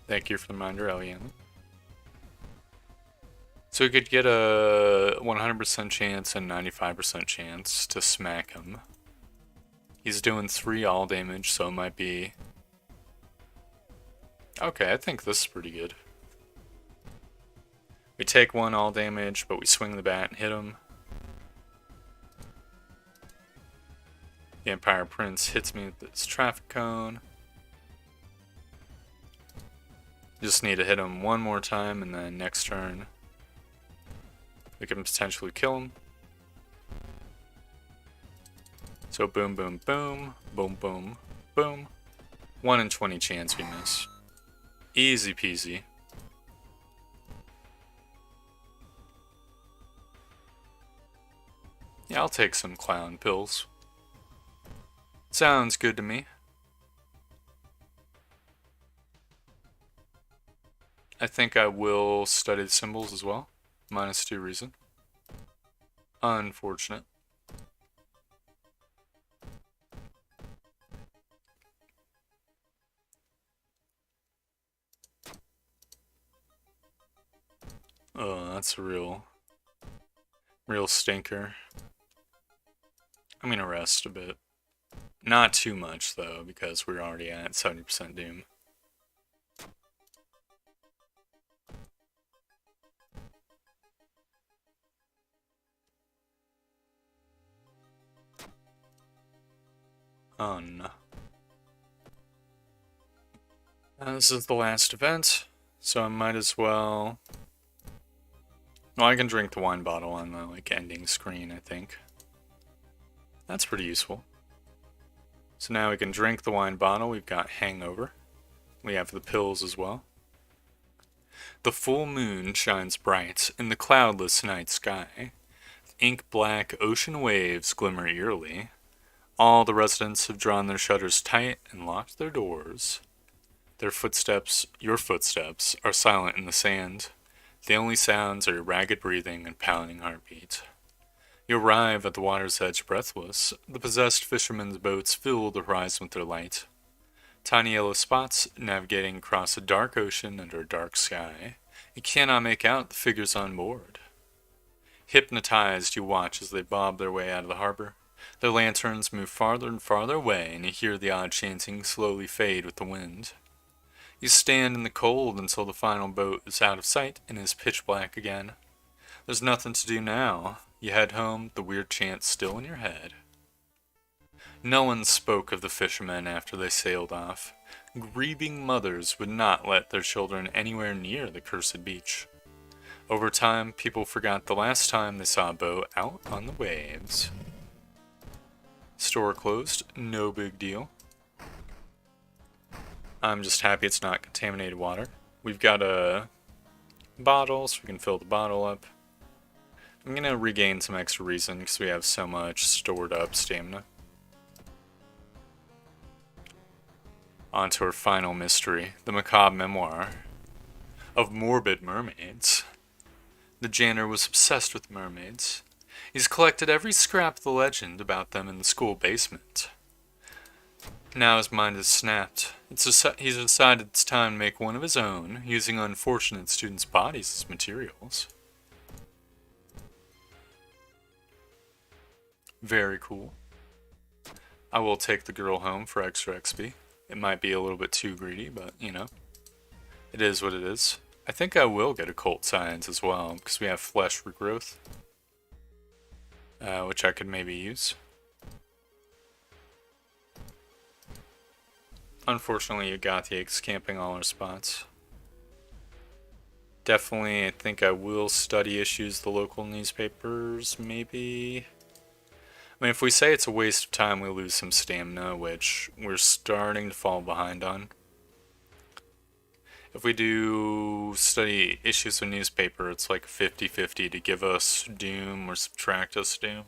Thank you for the reminder, Eliana. So we could get a 100% chance and 95% chance to smack him. He's doing 3 all damage, so it might be... Okay, I think this is pretty good. We take 1 all damage, but we swing the bat and hit him. The Vampire Prince hits me with this traffic cone. Just need to hit him 1 more time, and then next turn we can potentially kill him. So boom, boom, boom, boom, boom, boom. 1 in 20 chance we miss. Easy peasy. Yeah, I'll take some clown pills. Sounds good to me. I think I will study the symbols as well. -2 reason. Unfortunate. Oh, that's a real stinker. I'm gonna rest a bit. Not too much though, because we're already at 70% doom. Oh no. This is the last event, so I might as well... Well, I can drink the wine bottle on the ending screen, I think. That's pretty useful. So now we can drink the wine bottle. We've got Hangover. We have the pills as well. The full moon shines bright in the cloudless night sky. Ink-black ocean waves glimmer eerily. All the residents have drawn their shutters tight and locked their doors. Their footsteps, your footsteps, are silent in the sand. The only sounds are your ragged breathing and pounding heartbeat. You arrive at the water's edge breathless. The possessed fishermen's boats fill the horizon with their light. Tiny yellow spots navigating across a dark ocean under a dark sky. You cannot make out the figures on board. Hypnotized, you watch as they bob their way out of the harbor. Their lanterns move farther and farther away, and you hear the odd chanting slowly fade with the wind. You stand in the cold until the final boat is out of sight and is pitch black again. There's nothing to do now. You head home, the weird chant still in your head. No one spoke of the fishermen after they sailed off. Grieving mothers would not let their children anywhere near the cursed beach. Over time, people forgot the last time they saw a boat out on the waves. Store closed, no big deal. I'm just happy it's not contaminated water. We've got a bottle, so we can fill the bottle up. I'm gonna regain some extra reason because we have so much stored up stamina. On to our final mystery, the macabre memoir of morbid mermaids. The janitor was obsessed with mermaids. He's collected every scrap of the legend about them in the school basement. Now his mind is snapped. He's decided it's time to make one of his own, using unfortunate students' bodies as materials. Very cool. I will take the girl home for extra XP. It might be a little bit too greedy, but you know, it is what it is. I think I will get occult science as well, because we have flesh regrowth, which I could maybe use. Unfortunately, you got the eggs camping all our spots. Definitely, I think I will study issues the local newspapers, maybe. I mean, if we say it's a waste of time, we lose some stamina, which we're starting to fall behind on. If we do study issues of newspaper, it's like 50-50 to give us doom or subtract us doom.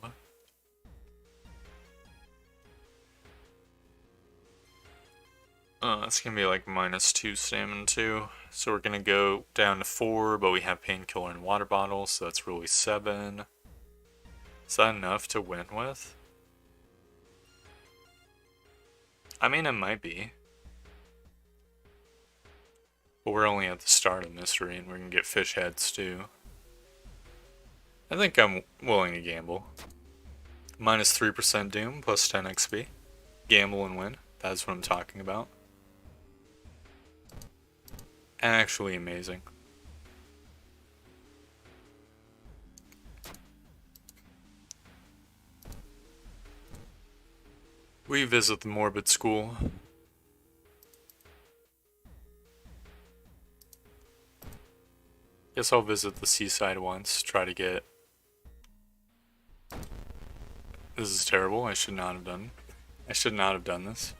It's gonna be like -2 stamina too. So we're gonna go down to 4, but we have painkiller and water bottles, so that's really 7. Is that enough to win with? I mean, it might be. But we're only at the start of mystery, and we're gonna get fish heads too. I think I'm willing to gamble. -3% doom, plus 10 XP. Gamble and win. That's what I'm talking about. Actually amazing. We visit the morbid school. Guess I'll visit the seaside once, try to get... This is terrible, I should not have done this.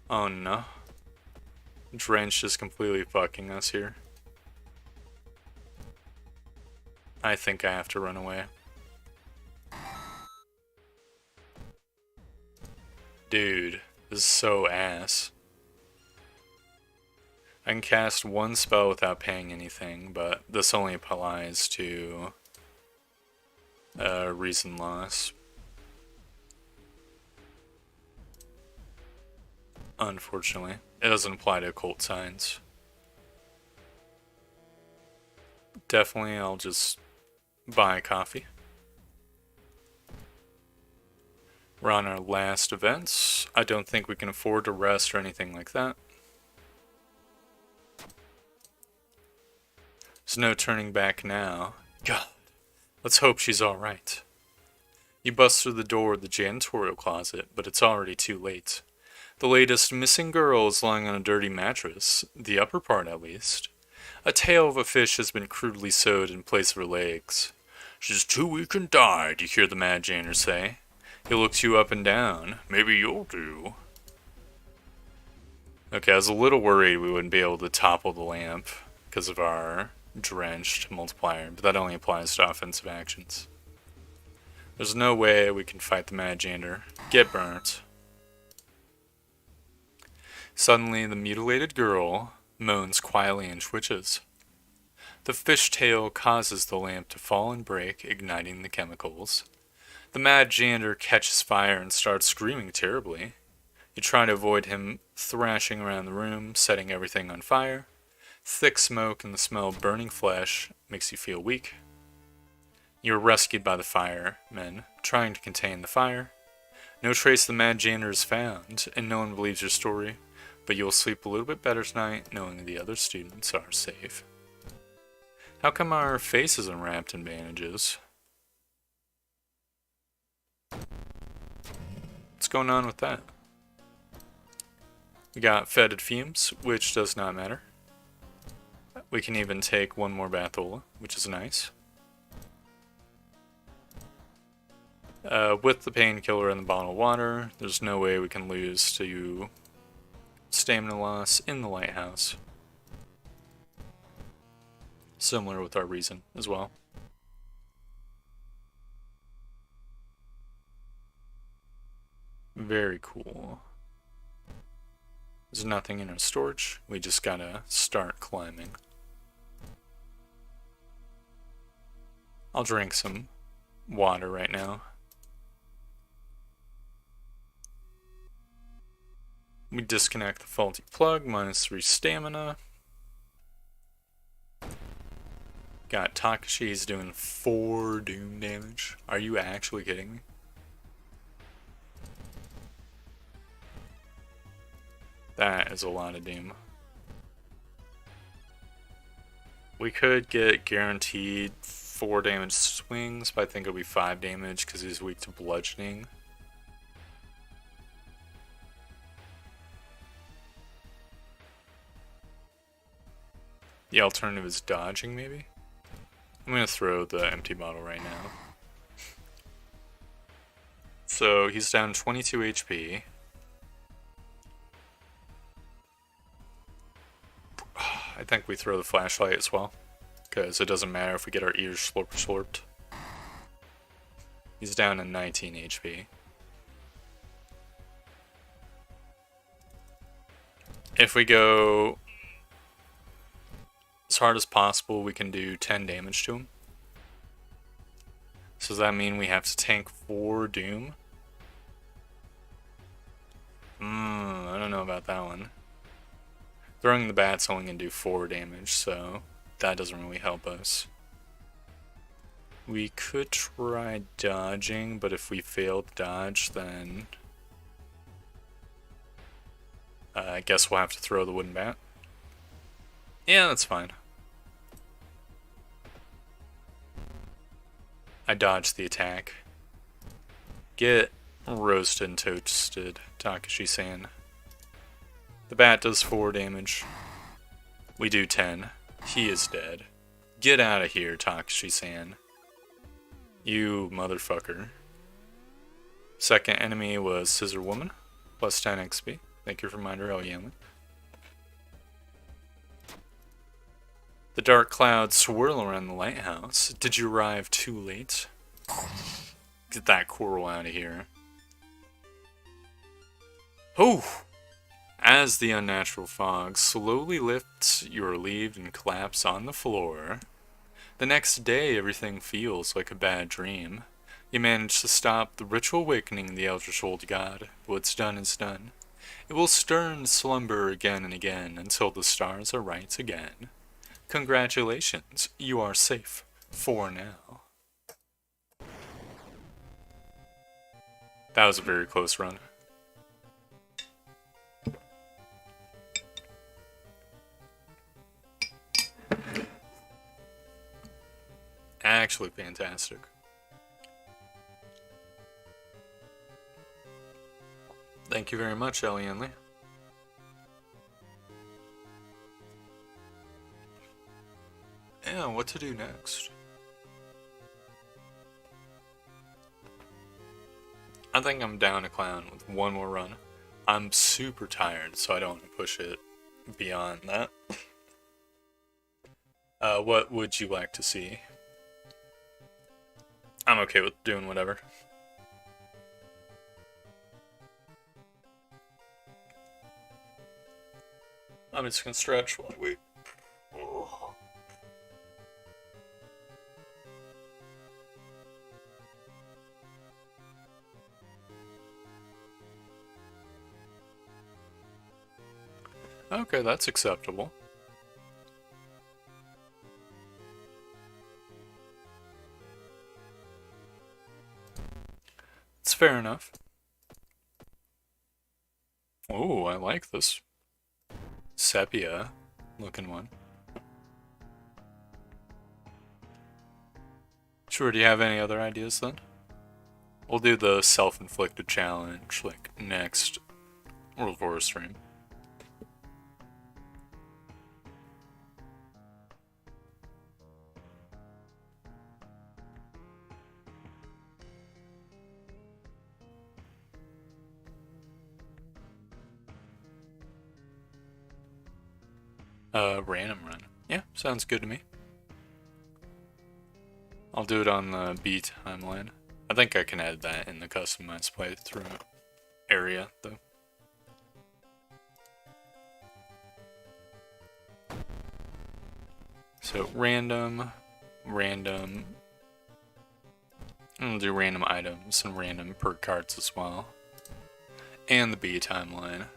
Oh no. Drench is completely fucking us here. I think I have to run away. Dude, this is so ass. I can cast one spell without paying anything, but this only applies to reason loss. Unfortunately, it doesn't apply to occult signs. Definitely, I'll just buy coffee. We're on our last events. I don't think we can afford to rest or anything like that. There's no turning back now. God, let's hope she's alright. You bust through the door of the janitorial closet, but it's already too late. The latest missing girl is lying on a dirty mattress, the upper part at least. A tail of a fish has been crudely sewed in place of her legs. She's too weak and died, you hear the mad janitor say. He looks you up and down. Maybe you'll do. Okay, I was a little worried we wouldn't be able to topple the lamp because of our drenched multiplier, but that only applies to offensive actions. There's no way we can fight the mad janitor. Get burnt. Suddenly, the mutilated girl moans quietly and twitches. The fishtail causes the lamp to fall and break, igniting the chemicals. The mad janitor catches fire and starts screaming terribly. You try to avoid him thrashing around the room, setting everything on fire. Thick smoke and the smell of burning flesh makes you feel weak. You are rescued by the firemen, trying to contain the fire. No trace of the mad janitor is found, and no one believes your story, but you will sleep a little bit better tonight knowing the other students are safe. How come our face isn't wrapped in bandages? What's going on with that? We got fetid fumes, which does not matter. We can even take one more bathola, which is nice. With the painkiller and the bottle of water, there's no way we can lose to stamina loss in the lighthouse. Similar with our reason as well. Very cool. There's nothing in our storage. We just gotta start climbing. I'll drink some water right now. We disconnect the faulty plug, -3 stamina. Got Takashi, he's doing 4 doom damage. Are you actually kidding me? That is a lot of doom. We could get guaranteed 4 damage swings, but I think it'll be 5 damage because he's weak to bludgeoning. The alternative is dodging, maybe? I'm gonna throw the empty bottle right now. So he's down 22 HP. I think we throw the flashlight as well, because it doesn't matter if we get our ears slurped. He's down to 19 HP. If we go as hard as possible, we can do 10 damage to him. So does that mean we have to tank 4 doom? I don't know about that one. Throwing the bat's only gonna do 4 damage, so that doesn't really help us. We could try dodging, but if we fail to dodge, then I guess we'll have to throw the wooden bat. Yeah, that's fine. I dodged the attack. Get roasted and toasted, Takashi-san. The bat does 4 damage. We do 10. He is dead. Get out of here, Takashi-san. You motherfucker. Second enemy was Scissor Woman. Plus 10 XP. Thank you for reminder, Elyanli. The dark clouds swirl around the lighthouse. Did you arrive too late? Get that coral out of here. Oh! As the unnatural fog slowly lifts, you are relieved and collapse on the floor. The next day, everything feels like a bad dream. You manage to stop the ritual awakening of the Eldritch Old God. What's done is done. It will stir in slumber again and again until the stars are right again. Congratulations, you are safe for now. That was a very close run. Actually fantastic. Thank you very much, Elyanli. Yeah, what to do next? I think I'm down a clown with one more run. I'm super tired, so I don't want to push it beyond that. What would you like to see? I'm okay with doing whatever. I'm just gonna stretch while I wait. Oh. Okay, that's acceptable. It's fair enough. Oh, I like this sepia looking one. Sure, do you have any other ideas then? We'll do the self-inflicted challenge like next World of Horror stream. Random run. Yeah, sounds good to me. I'll do it on the B timeline. I think I can add that in the customized playthrough area, though. So random. I'll do random items and random perk cards as well. And the B timeline.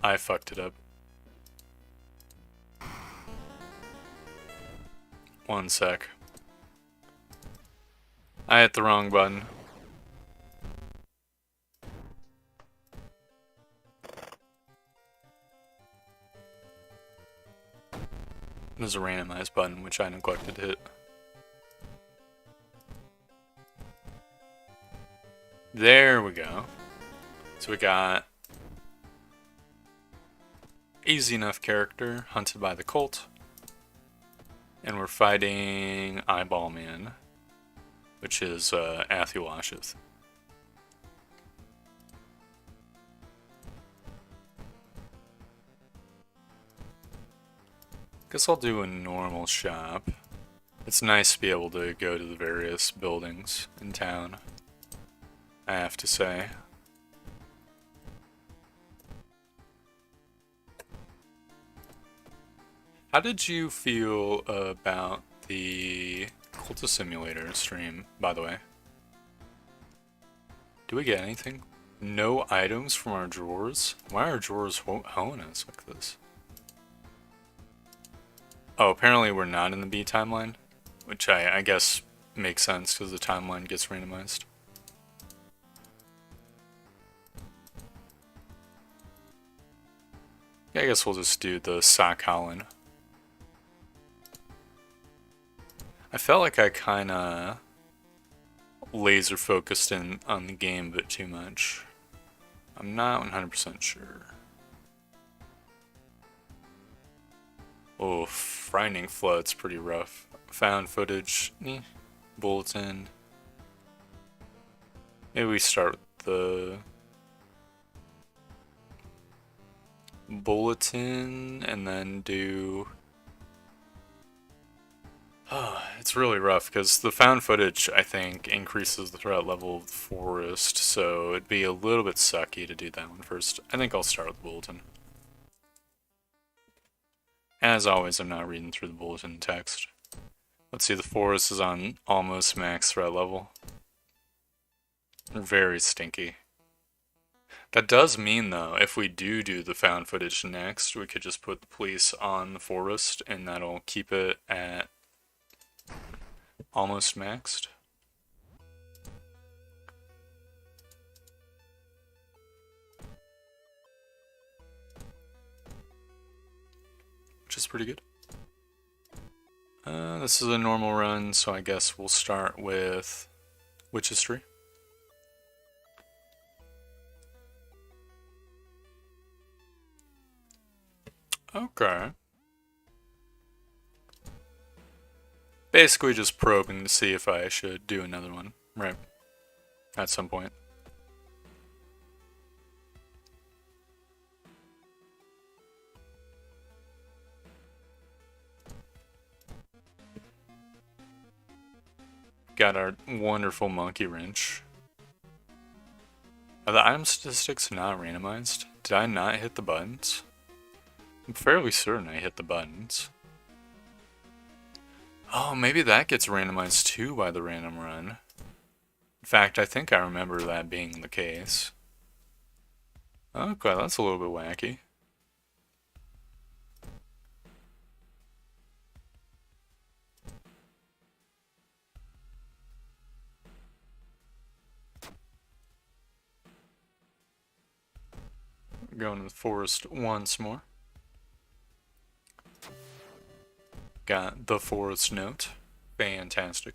I fucked it up. One sec. I hit the wrong button. There's a randomized button which I neglected to hit. There we go. So we got easy enough character, hunted by the cult. And we're fighting Eyeball Man, which is Athulashith. Guess I'll do a normal shop. It's nice to be able to go to the various buildings in town, I have to say. How did you feel about the Cultist Simulator stream, by the way? Do we get anything? No items from our drawers? Why are our drawers hoeing us like this? Oh, apparently we're not in the B timeline, which I guess makes sense because the timeline gets randomized. Yeah, I guess we'll just do the Sock Holland. I felt like I kinda laser focused in on the game a bit too much. I'm not 100% sure. Oh, Frightening Flood's pretty rough. Found footage, bulletin. Maybe we start with the bulletin and then do... it's really rough because the found footage, I think, increases the threat level of the forest, so it'd be a little bit sucky to do that one first. I think I'll start with the bulletin. As always, I'm not reading through the bulletin text. Let's see, the forest is on almost max threat level. Very stinky. That does mean, though, if we do the found footage next, we could just put the police on the forest, and that'll keep it at almost maxed. Which is pretty good. This is a normal run, so I guess we'll start with Witch's Tree. Okay. Basically just probing to see if I should do another one, right? At some point. Got our wonderful monkey wrench. Are the item statistics not randomized? Did I not hit the buttons? I'm fairly certain I hit the buttons. Oh, maybe that gets randomized too by the random run. In fact, I think I remember that being the case. Okay, that's a little bit wacky. Going to the forest once more. Got the forest note. Fantastic.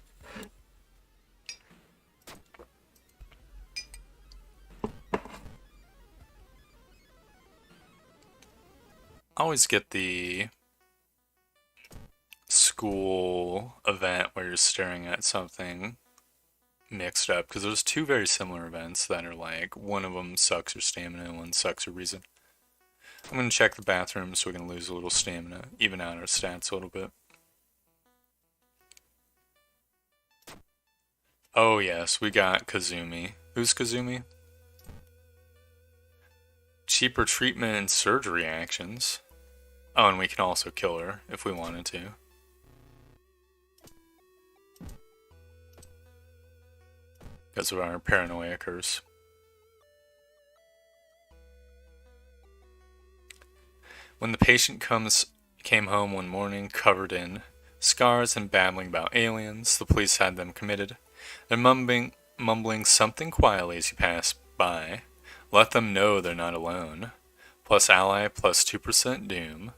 I always get the school event where you're staring at something mixed up because there's two very similar events that are like one of them sucks your stamina and one sucks your reason. I'm gonna check the bathroom so we can lose a little stamina, even out our stats a little bit. Oh yes, we got Kazumi. Who's Kazumi? Cheaper treatment and surgery actions. Oh, and we can also kill her if we wanted to. Because of our paranoia curse. When the patient came home one morning covered in scars and babbling about aliens, the police had them committed. They're mumbling something quietly as you pass by. Let them know they're not alone. Plus ally, plus 2% doom.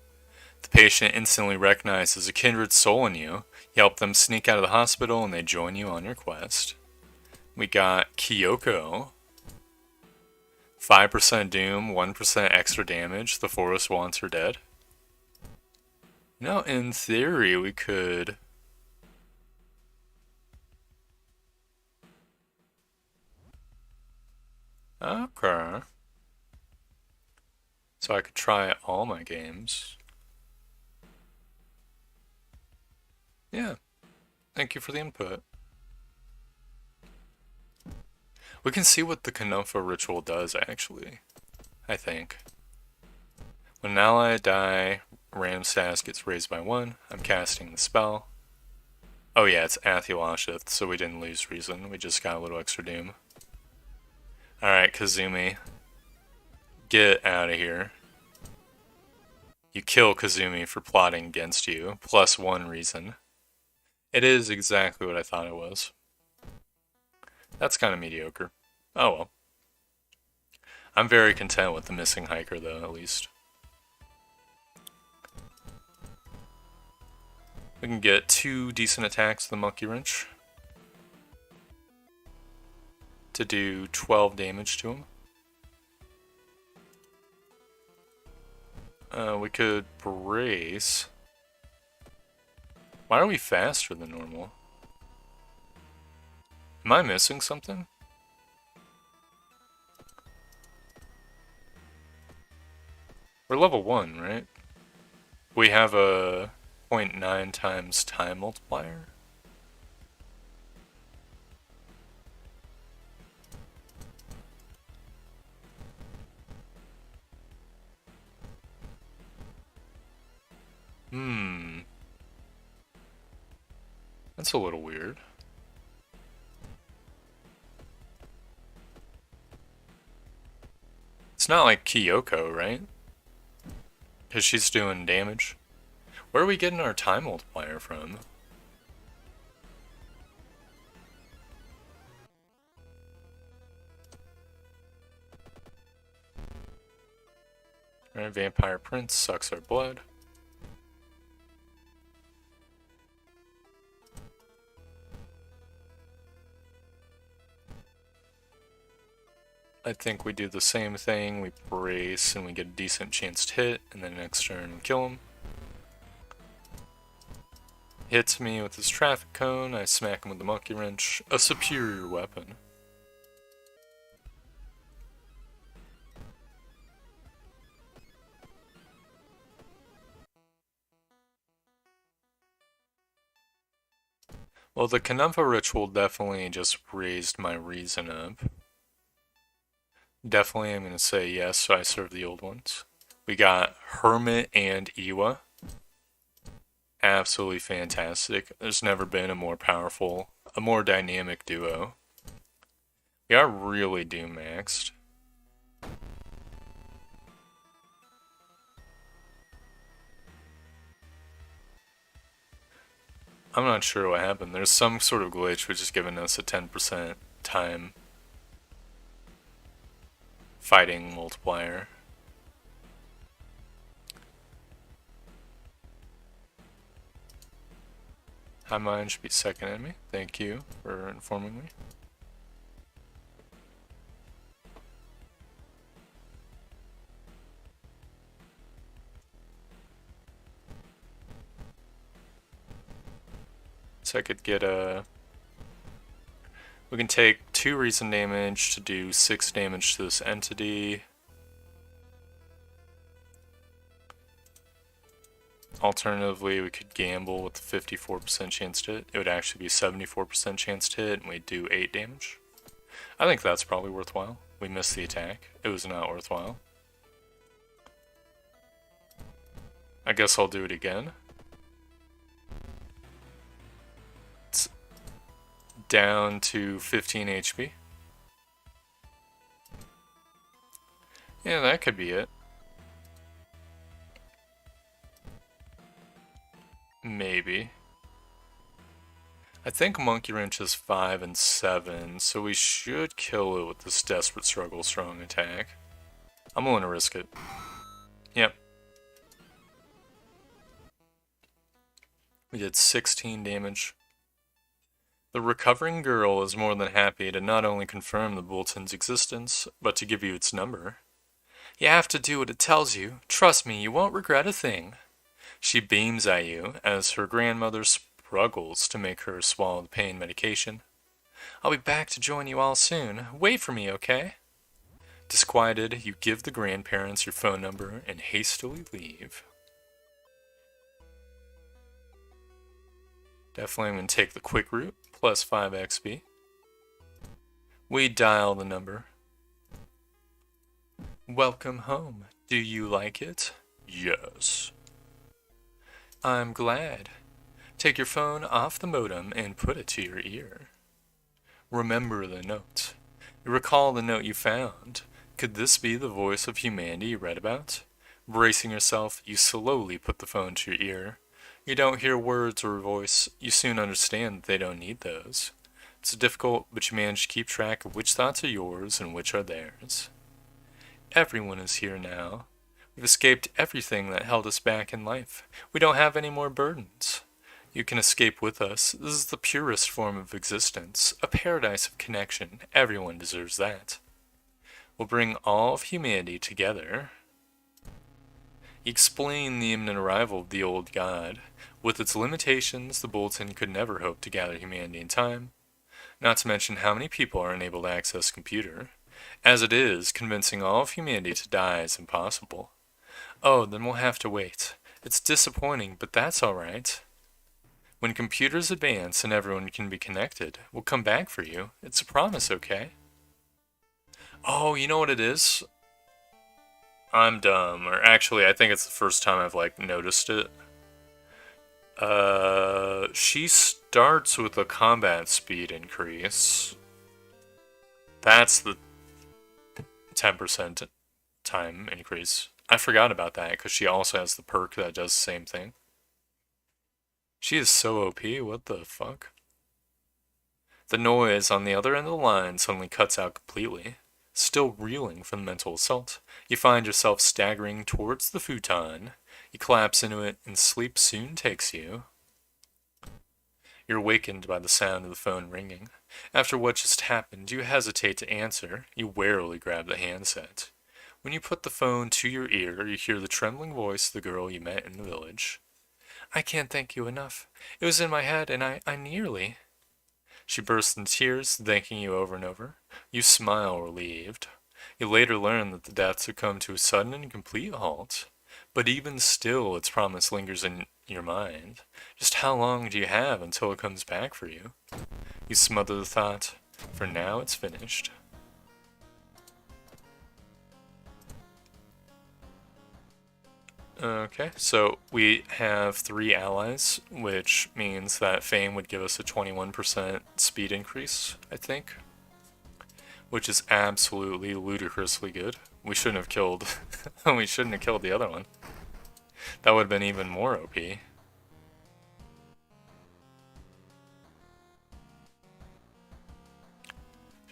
The patient instantly recognizes a kindred soul in you. You help them sneak out of the hospital and they join you on your quest. We got Kyoko. 5% doom, 1% extra damage. The forest wants her dead. Now, in theory, we could... Okay. So I could try all my games. Yeah. Thank you for the input. We can see what the Kanunfa ritual does, actually. I think. When an ally die, random status gets raised by 1. I'm casting the spell. Oh yeah, it's Athulashith, so we didn't lose reason. We just got a little extra doom. Alright, Kazumi. Get out of here. You kill Kazumi for plotting against you, plus 1 reason. It is exactly what I thought it was. That's kind of mediocre. Oh well. I'm very content with the missing hiker though, at least. We can get 2 decent attacks with the Monkey Wrench to do 12 damage to him. We could brace. Why are we faster than normal? Am I missing something? We're level 1, right? We have a 0.9 times time multiplier. That's a little weird. It's not like Kyoko, right? Because she's doing damage. Where are we getting our time multiplier from? Alright, Vampire Prince sucks our blood. I think we do the same thing. We brace and we get a decent chance to hit, and then next turn we kill him. Hits me with his traffic cone, I smack him with the monkey wrench, a superior weapon. Well, the Kanunfa ritual definitely just raised my reason up. Definitely I'm going to say yes, so I serve the old ones. We got Hermit and Iwa. Absolutely fantastic. There's never been a more powerful, a more dynamic duo. We are really doom maxed. I'm not sure what happened. There's some sort of glitch which is giving us a 10% time fighting multiplier. High Mind should be second enemy. Thank you for informing me. So I could get a We can take 2 reason damage to do 6 damage to this entity. Alternatively, we could gamble with the 54% chance to hit. It would actually be 74% chance to hit, and we'd do 8 damage. I think that's probably worthwhile. We missed the attack. It was not worthwhile. I guess I'll do it again. It's down to 15 HP. Yeah, that could be it. Maybe. I think Monkey Wrench is 5 and 7, so we should kill it with this Desperate Struggle strong attack. I'm willing to risk it. Yep. We did 16 damage. The recovering girl is more than happy to not only confirm the bulletin's existence, but to give you its number. You have to do what it tells you. Trust me, you won't regret a thing. She beams at you as her grandmother struggles to make her swallow the pain medication. I'll be back to join you all soon. Wait for me, okay? Disquieted, you give the grandparents your phone number and hastily leave. Definitely going to take the quick route, plus 5 XP. We dial the number. Welcome home. Do you like it? Yes. I'm glad. Take your phone off the modem and put it to your ear. Remember the note. You recall the note you found. Could this be the voice of humanity you read about? Bracing yourself, you slowly put the phone to your ear. You don't hear words or a voice. You soon understand that they don't need those. It's difficult, but you manage to keep track of which thoughts are yours and which are theirs. Everyone is here now. We've escaped everything that held us back in life. We don't have any more burdens. You can escape with us. This is the purest form of existence, a paradise of connection. Everyone deserves that. We'll bring all of humanity together. Explain the imminent arrival of the old god. With its limitations, the bulletin could never hope to gather humanity in time. Not to mention how many people are unable to access a computer. As it is, convincing all of humanity to die is impossible. Oh, then we'll have to wait. It's disappointing, but that's alright. When computers advance and everyone can be connected, we'll come back for you. It's a promise, okay? Oh, you know what it is? I'm dumb, or actually, I think it's the first time I've, noticed it. She starts with a combat speed increase. That's the 10% time increase. I forgot about that, because she also has the perk that does the same thing. She is so OP, what the fuck? The noise on the other end of the line suddenly cuts out completely. Still reeling from the mental assault, you find yourself staggering towards the futon. You collapse into it, and sleep soon takes you. You're awakened by the sound of the phone ringing. After what just happened, you hesitate to answer. You warily grab the handset. When you put the phone to your ear, you hear the trembling voice of the girl you met in the village. I can't thank you enough. It was in my head, and I nearly... She bursts into tears, thanking you over and over. You smile, relieved. You later learn that the deaths have come to a sudden and complete halt. But even still, its promise lingers in your mind. Just how long do you have until it comes back for you? You smother the thought. For now, it's finished. Okay, so we have 3 allies, which means that Fame would give us a 21% speed increase, I think. Which is absolutely ludicrously good. We shouldn't have killed we shouldn't have killed the other one. That would have been even more OP. To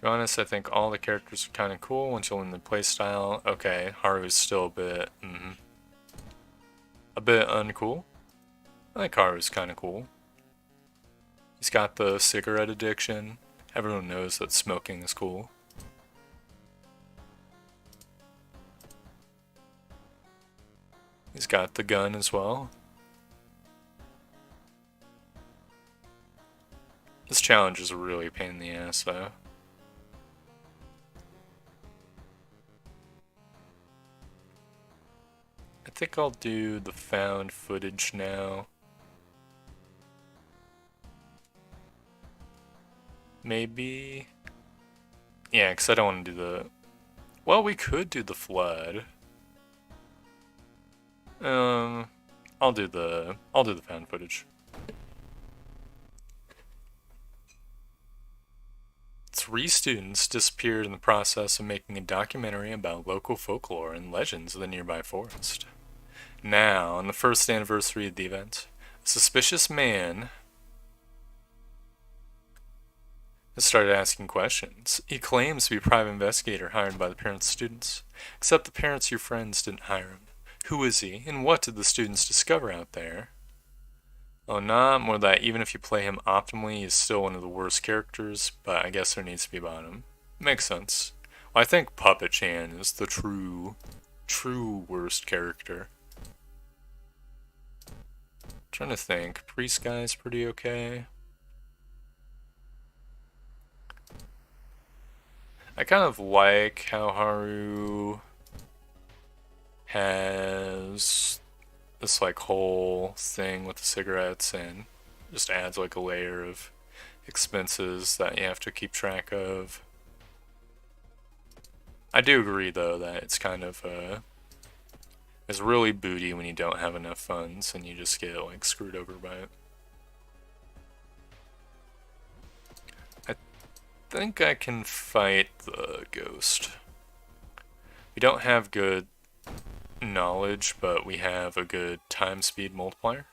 be honest, I think all the characters are kind of cool once you learn the playstyle. Okay, Haru's still a bit uncool. I think Haru's kind of cool. He's got the cigarette addiction. Everyone knows that smoking is cool. He's got the gun as well. This Challenge is a really pain in the ass, though. I think I'll do the found footage now. Maybe... Yeah, because I don't want to do the... Well, we could do the flood. I'll do the found footage. 3 students disappeared in the process of making a documentary about local folklore and legends of the nearby forest. Now, on the first anniversary of the event, a suspicious man has started asking questions. He claims to be a private investigator hired by the parents of students, except the parents of your friends didn't hire him. Who is he, and what did the students discover out there? Oh, not more that even if you play him optimally, he's still one of the worst characters, but I guess there needs to be about him. Makes sense. Well, I think Puppet Chan is the true worst character. Trying to think. Priest Guy's pretty okay. I kind of like how Haru has this like whole thing with the cigarettes and just adds like a layer of expenses that you have to keep track of. I do agree though that it's kind of it's really booty when you don't have enough funds and you just get like screwed over by it. I think I can fight the ghost. We don't have good knowledge, but we have a good time speed multiplier,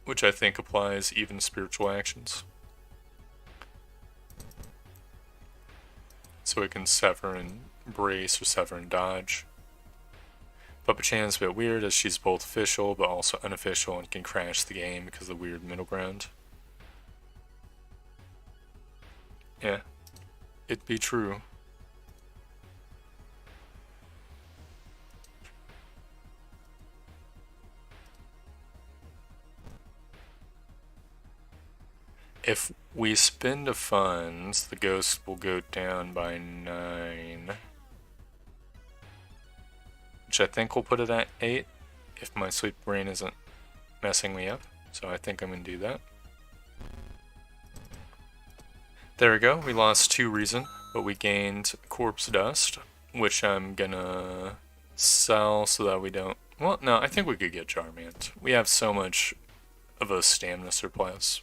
which I think applies even to spiritual actions. So it can sever and brace or sever and dodge. Puppet Chan's a bit weird as she's both official but also unofficial and can crash the game because of the weird middle ground. Yeah, it'd be true. If we spend the funds, the ghost will go down by 9. Which I think will put it at 8 if my sleep brain isn't messing me up. So I think I'm going to do that. There we go. We lost 2 reason, but we gained corpse dust, which I'm going to sell so that we don't... Well, no, I think we could get Jarmant. We have so much of a stamina surplus.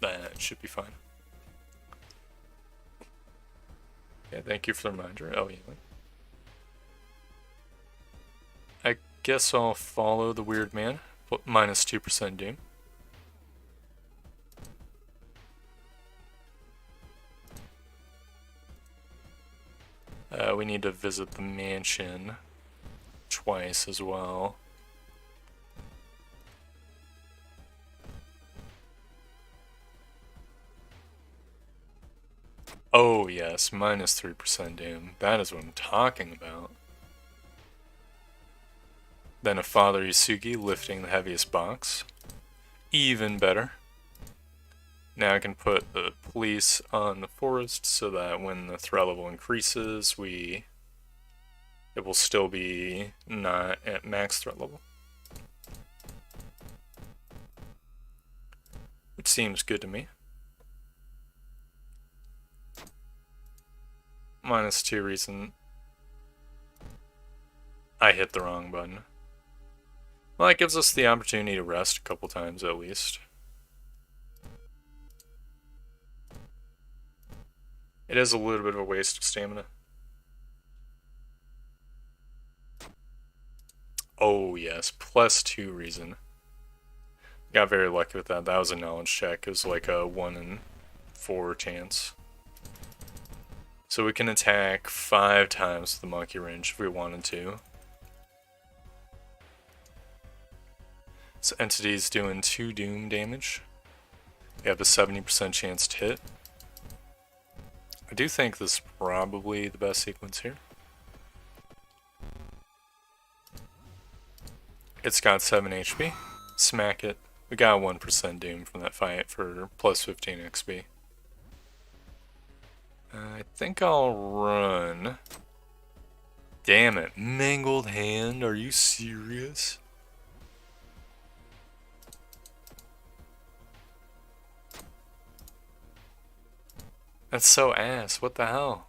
That should be fine. Yeah, thank you for the reminder. Oh, yeah. I guess I'll follow the weird man. Minus 2% doom. We need to visit the mansion twice as well. Oh yes, minus 3% doom. That is what I'm talking about. Then a Father Yasugi lifting the heaviest box. Even better. Now I can put the police on the forest so that when the threat level increases, it will still be not at max threat level. Which seems good to me. Minus 2 reason. I hit the wrong button. Well, that gives us the opportunity to rest a couple times at least. It is a little bit of a waste of stamina. Oh yes, plus 2 reason. Got very lucky with that. That was a knowledge check. It was like a 1 in 4 chance. So we can attack 5 times the monkey wrench if we wanted to. This entity's doing 2 doom damage. We have a 70% chance to hit. I do think this is probably the best sequence here. It's got 7 HP. Smack it. We got 1% Doom from that fight for plus 15 XP. I think I'll run. Damn it, Mangled Hand, are you serious? That's so ass, what the hell?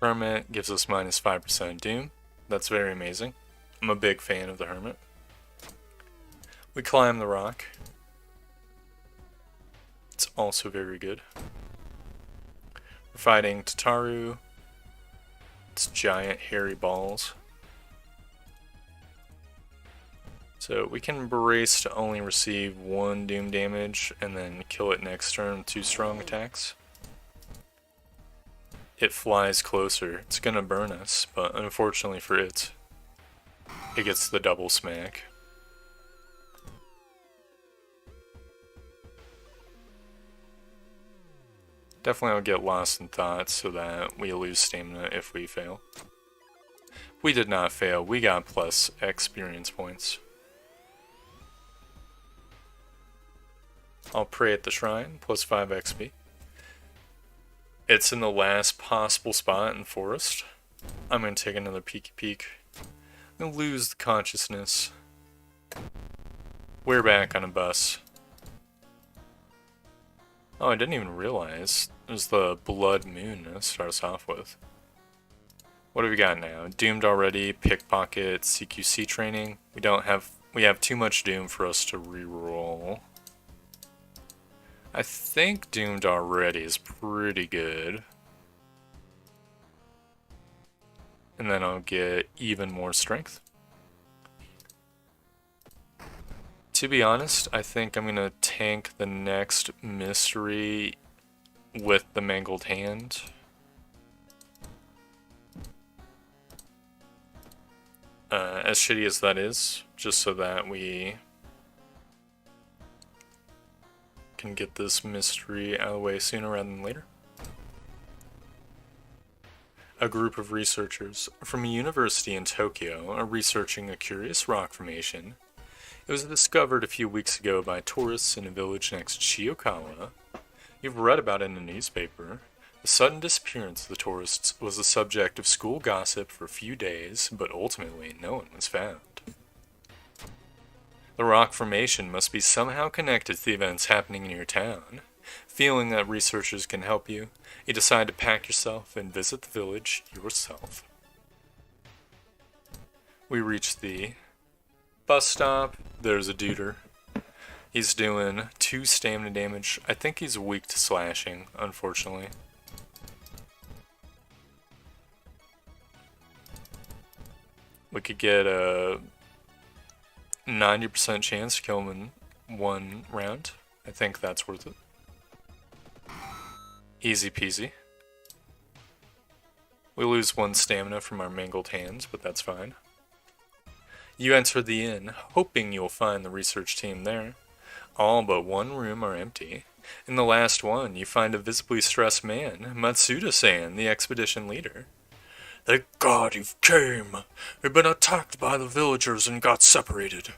Hermit gives us minus 5% Doom. That's very amazing. I'm a big fan of the Hermit. We climb the rock. It's also very good. We're fighting Tataru. It's giant hairy balls. So we can brace to only receive 1 Doom damage and then kill it next turn with 2 strong attacks. It flies closer. It's gonna burn us, but unfortunately for it, it gets the double smack. Definitely I'll get lost in thought so that we lose stamina if we fail. We did not fail. We got plus experience points. I'll pray at the shrine, plus 5 XP. It's in the last possible spot in forest. I'm going to take another peeky peek. I'm going to lose the consciousness. We're back on a bus. Oh, I didn't even realize there's the Blood Moon to start us off with. What have we got now? Doomed already, pickpocket, CQC training. We have too much Doom for us to reroll. I think Doomed already is pretty good. And then I'll get even more strength. To be honest, I think I'm gonna tank the next mystery with the Mangled Hand. As shitty as that is, just so that we can get this mystery out of the way sooner rather than later. A group of researchers from a university in Tokyo are researching a curious rock formation. It was discovered a few weeks ago by tourists in a village next to Shiyokawa. You've read about it in a newspaper. The sudden disappearance of the tourists was the subject of school gossip for a few days, but ultimately no one was found. The rock formation must be somehow connected to the events happening in your town. Feeling that researchers can help you, you decide to pack yourself and visit the village yourself. We reach the bus stop. There's a duder. He's doing 2 stamina damage. I think he's weak to slashing, unfortunately. We could get a 90% chance to kill him in 1 round. I think that's worth it. Easy peasy. We lose 1 stamina from our mangled hands, but that's fine. You enter the inn, hoping you'll find the research team there. All but 1 room are empty. In the last one, you find a visibly stressed man, Matsuda-san, the expedition leader. Thank God you've came. We've been attacked by the villagers and got separated.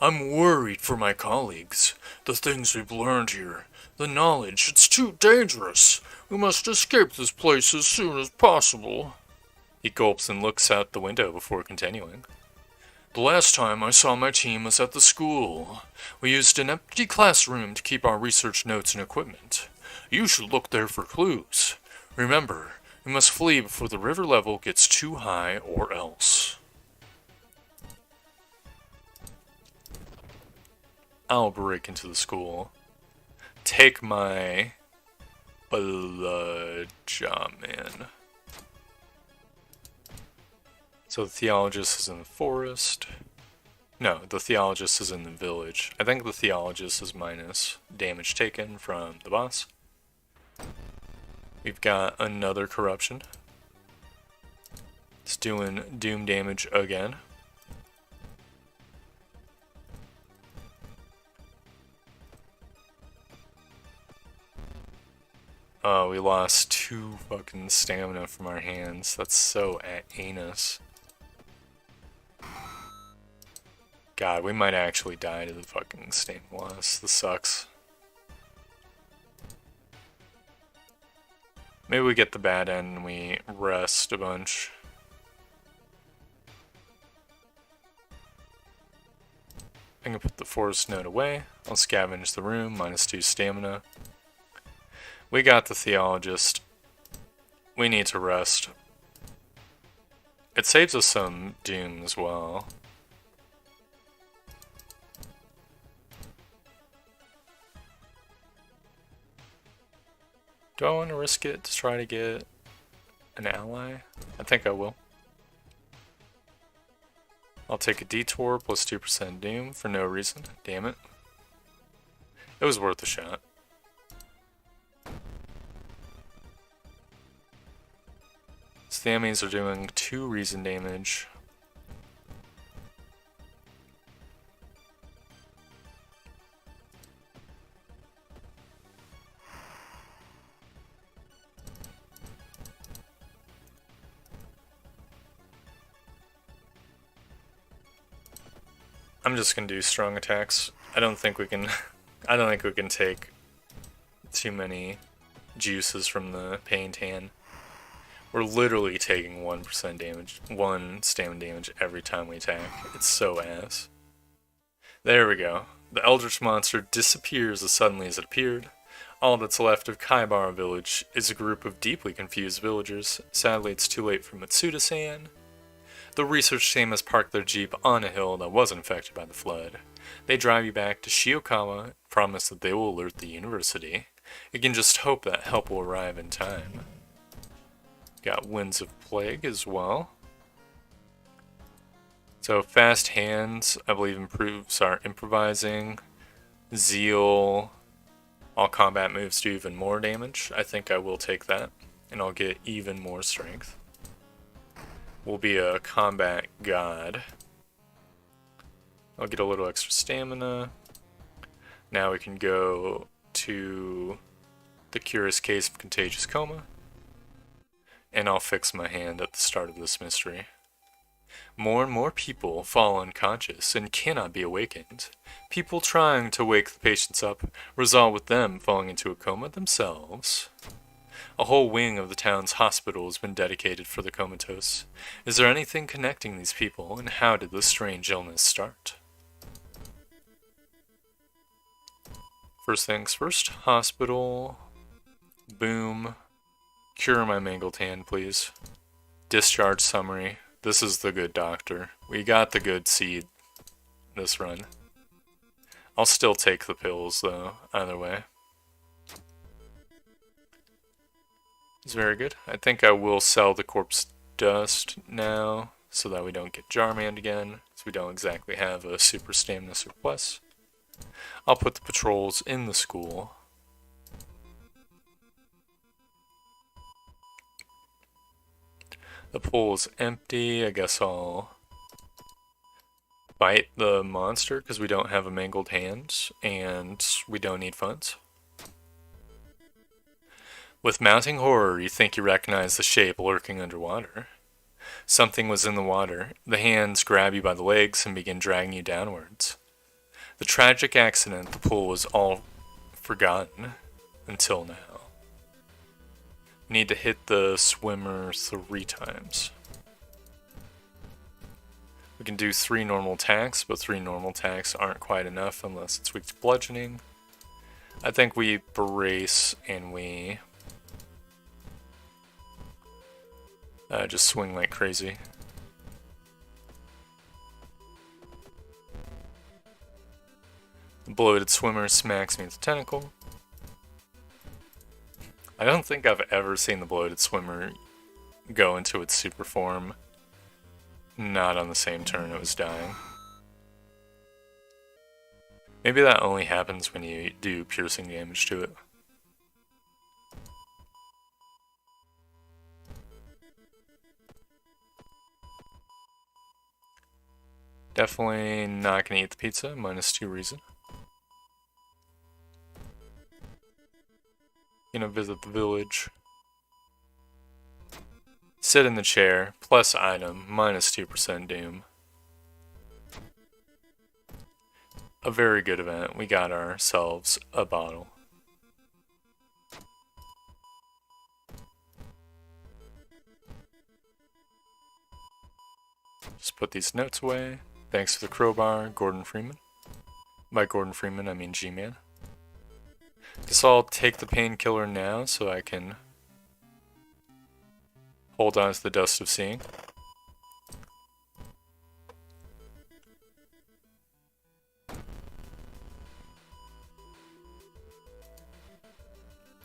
I'm worried for my colleagues. The things we've learned here. The knowledge, it's too dangerous. We must escape this place as soon as possible. He gulps and looks out the window before continuing. The last time I saw my team was at the school. We used an empty classroom to keep our research notes and equipment. You should look there for clues. Remember, we must flee before the river level gets too high or else. I'll break into the school. Take my blood shaman. So the theologist is in the forest. No, the theologist is in the village. I think the theologist is minus damage taken from the boss. We've got another corruption. It's doing doom damage again. Oh, we lost 2 fucking stamina from our hands. That's so anus. God, we might actually die to the fucking stainless. This sucks. Maybe we get the bad end and we rest a bunch. I can put the forest node away. I'll scavenge the room, -2 stamina. We got the theologist. We need to rest. It saves us some doom as well. Do I want to risk it to try to get an ally? I think I will. I'll take a detour plus 2% doom for no reason. Damn it. It was worth a shot. Stammies are doing 2 reason damage. I'm just gonna do strong attacks. I don't think we can take too many juices from the pain tan. We're literally taking 1% damage, 1 stamina damage every time we attack. It's so ass. There we go. The Eldritch monster disappears as suddenly as it appeared. All that's left of Kaibara village is a group of deeply confused villagers. Sadly, it's too late for Matsuda-san. The research team has parked their jeep on a hill that wasn't affected by the flood. They drive you back to Shiokawa and promise that they will alert the university. You can just hope that help will arrive in time. Got Winds of Plague as well. So fast hands, I believe, improves our improvising. Zeal, all combat moves do even more damage. I think I will take that, and I'll get even more strength. We'll be a combat god. I'll get a little extra stamina. Now we can go to the Curious Case of Contagious Coma. And I'll fix my hand at the start of this mystery. More and more people fall unconscious and cannot be awakened. People trying to wake the patients up result with them falling into a coma themselves. A whole wing of the town's hospital has been dedicated for the comatose. Is there anything connecting these people, and how did this strange illness start? First things first, hospital. Boom. Cure my mangled hand, please. Discharge summary. This is the good doctor. We got the good seed this run. I'll still take the pills, though, either way. It's very good. I think I will sell the corpse dust now, so that we don't get Jarman again, so we don't exactly have a super stamina surplus. I'll put the patrols in the school. The pool is empty. I guess I'll fight the monster because we don't have a mangled hand and we don't need funds. With mounting horror, you think you recognize the shape lurking underwater. Something was in the water. The hands grab you by the legs and begin dragging you downwards. The tragic accident at the pool was all forgotten until now. We need to hit the swimmer 3 times. We can do 3 normal attacks, but 3 normal attacks aren't quite enough unless it's weak to bludgeoning. I think we brace and we just swing like crazy. The bloated swimmer smacks me with the tentacle. I don't think I've ever seen the bloated swimmer go into its super form not on the same turn it was dying. Maybe that only happens when you do piercing damage to it. Definitely not gonna eat the pizza, -2 reason. Gonna visit the village. Sit in the chair, plus item, -2% doom. a very good event. We got ourselves a bottle. Just put these notes away. Thanks for the crowbar, Gordon Freeman. By Gordon Freeman, I mean G-Man. Guess I'll take the painkiller now so I can hold on to the dust of seeing.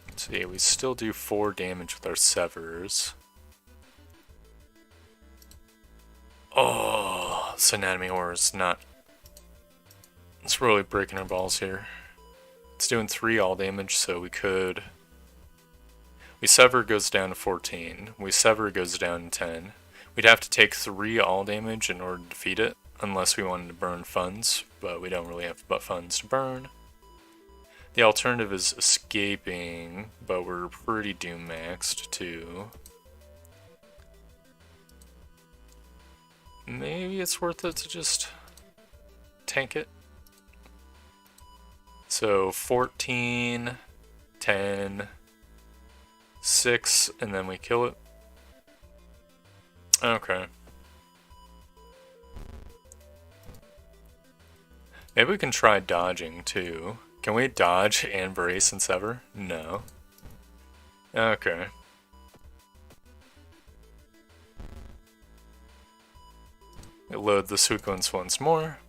Let's see, we still do 4 damage with our severs. Oh, this anatomy horror is not... It's really breaking our balls here. It's doing 3 all damage, so we could... We sever goes down to 14. We sever goes down to 10. We'd have to take 3 all damage in order to defeat it, unless we wanted to burn funds, but we don't really have funds to burn. The alternative is escaping, but we're pretty doom maxed too. Maybe it's worth it to just tank it. So 14, 10, 6, and then we kill it. Okay. Maybe we can try dodging too. Can we dodge and brace and sever? No. Okay. Load the sequence once more.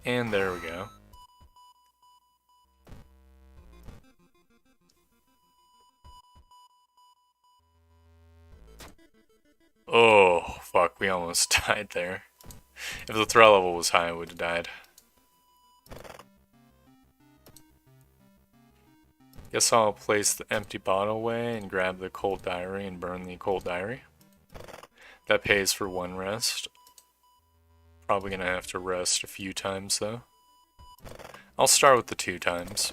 And there we go. Oh, fuck, we almost died there. If the threat level was high, I would have died. Guess I'll place the empty bottle away and grab the cold diary and burn the cold diary. That pays for 1 rest. Probably gonna have to rest a few times though. I'll start with the 2 times.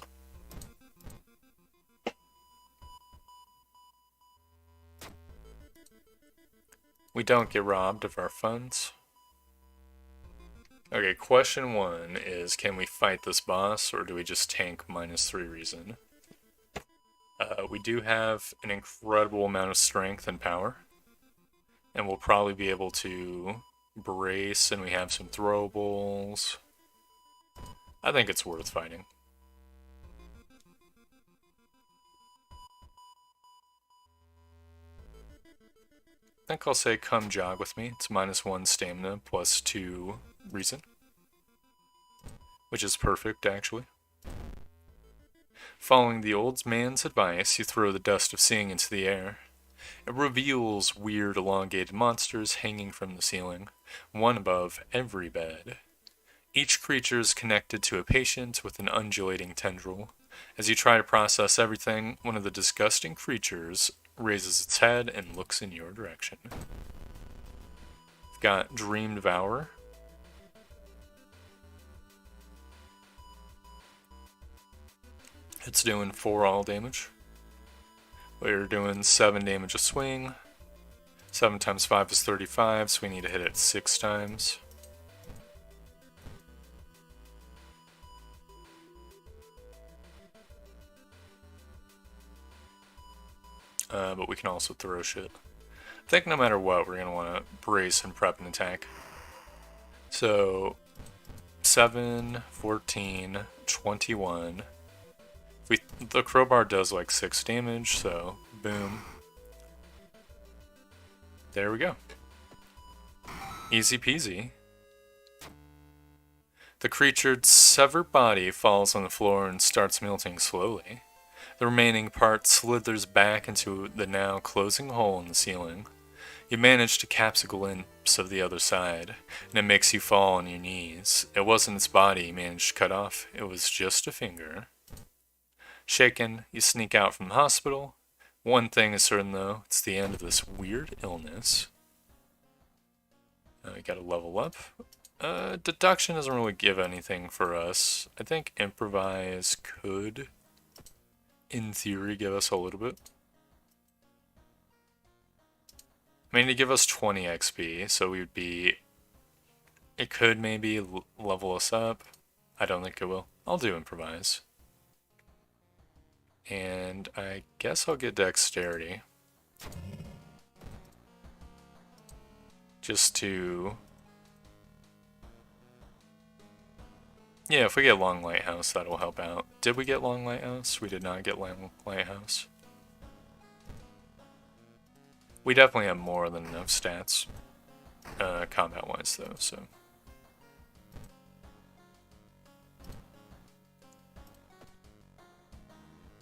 We don't get robbed of our funds. Okay, question 1 is, can we fight this boss, or do we just tank -3 reason? We do have an incredible amount of strength and power, and we'll probably be able to brace, and we have some throwables. I think it's worth fighting. I think I'll say come jog with me. It's -1 stamina plus 2 reason, which is perfect actually. Following the old man's advice, you throw the dust of seeing into the air. It reveals weird elongated monsters hanging from the ceiling, one above every bed. Each creature is connected to a patient with an undulating tendril. As you try to process everything, one of the disgusting creatures raises its head and looks in your direction. We've got Dream Devour. It's doing 4 all damage. We're doing 7 damage a swing. 7 times 5 is 35, so we need to hit it 6 times. But we can also throw shit. I think no matter what, we're going to want to brace and prep and attack. So, 7, 14, 21. The crowbar does like 6 damage, so boom. There we go. Easy peasy. The creature's severed body falls on the floor and starts melting slowly. The remaining part slithers back into the now closing hole in the ceiling. You manage to capture a glimpse of the other side, and it makes you fall on your knees. It wasn't its body you managed to cut off, it was just a finger. Shaken, you sneak out from the hospital. One thing is certain though, it's the end of this weird illness. We gotta level up. Deduction doesn't really give anything for us. I think improvise could, in theory, give us a little bit. I mean, to give us 20 XP, so we would be... It could maybe level us up. I don't think it will. I'll do improvise. And I guess I'll get dexterity. Just to... Yeah, if we get Long Lighthouse, that'll help out. Did we get Long Lighthouse? We did not get Long Lighthouse. We definitely have more than enough stats, combat-wise, though, so...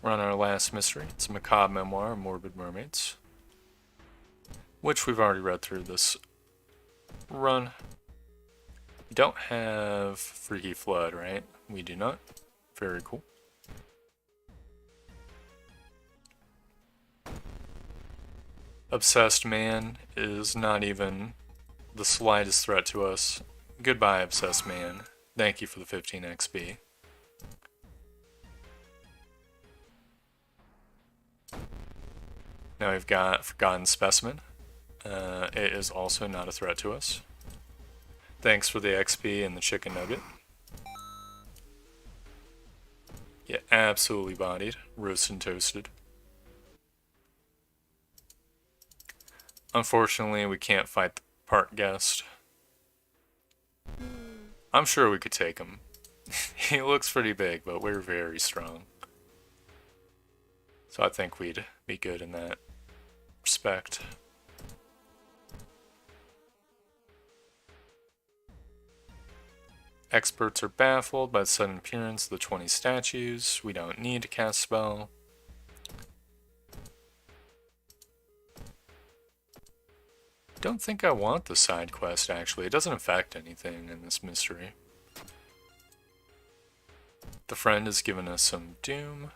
We're on our last mystery. It's a macabre memoir of morbid mermaids, which we've already read through this run. We don't have Freaky Flood, right? We do not. Very cool. Obsessed Man is not even the slightest threat to us. Goodbye, Obsessed Man. Thank you for the 15 XP. Now we've got Forgotten Specimen. It is also not a threat to us. Thanks for the XP and the chicken nugget. Yeah, absolutely bodied. Roasted and toasted. Unfortunately, we can't fight the park guest. I'm sure we could take him. He looks pretty big, but we're very strong. So I think we'd be good in that respect. Experts are baffled by the sudden appearance of the 20 statues. We don't need to cast spell. Don't think I want the side quest, actually. It doesn't affect anything in this mystery. The friend has given us some doom.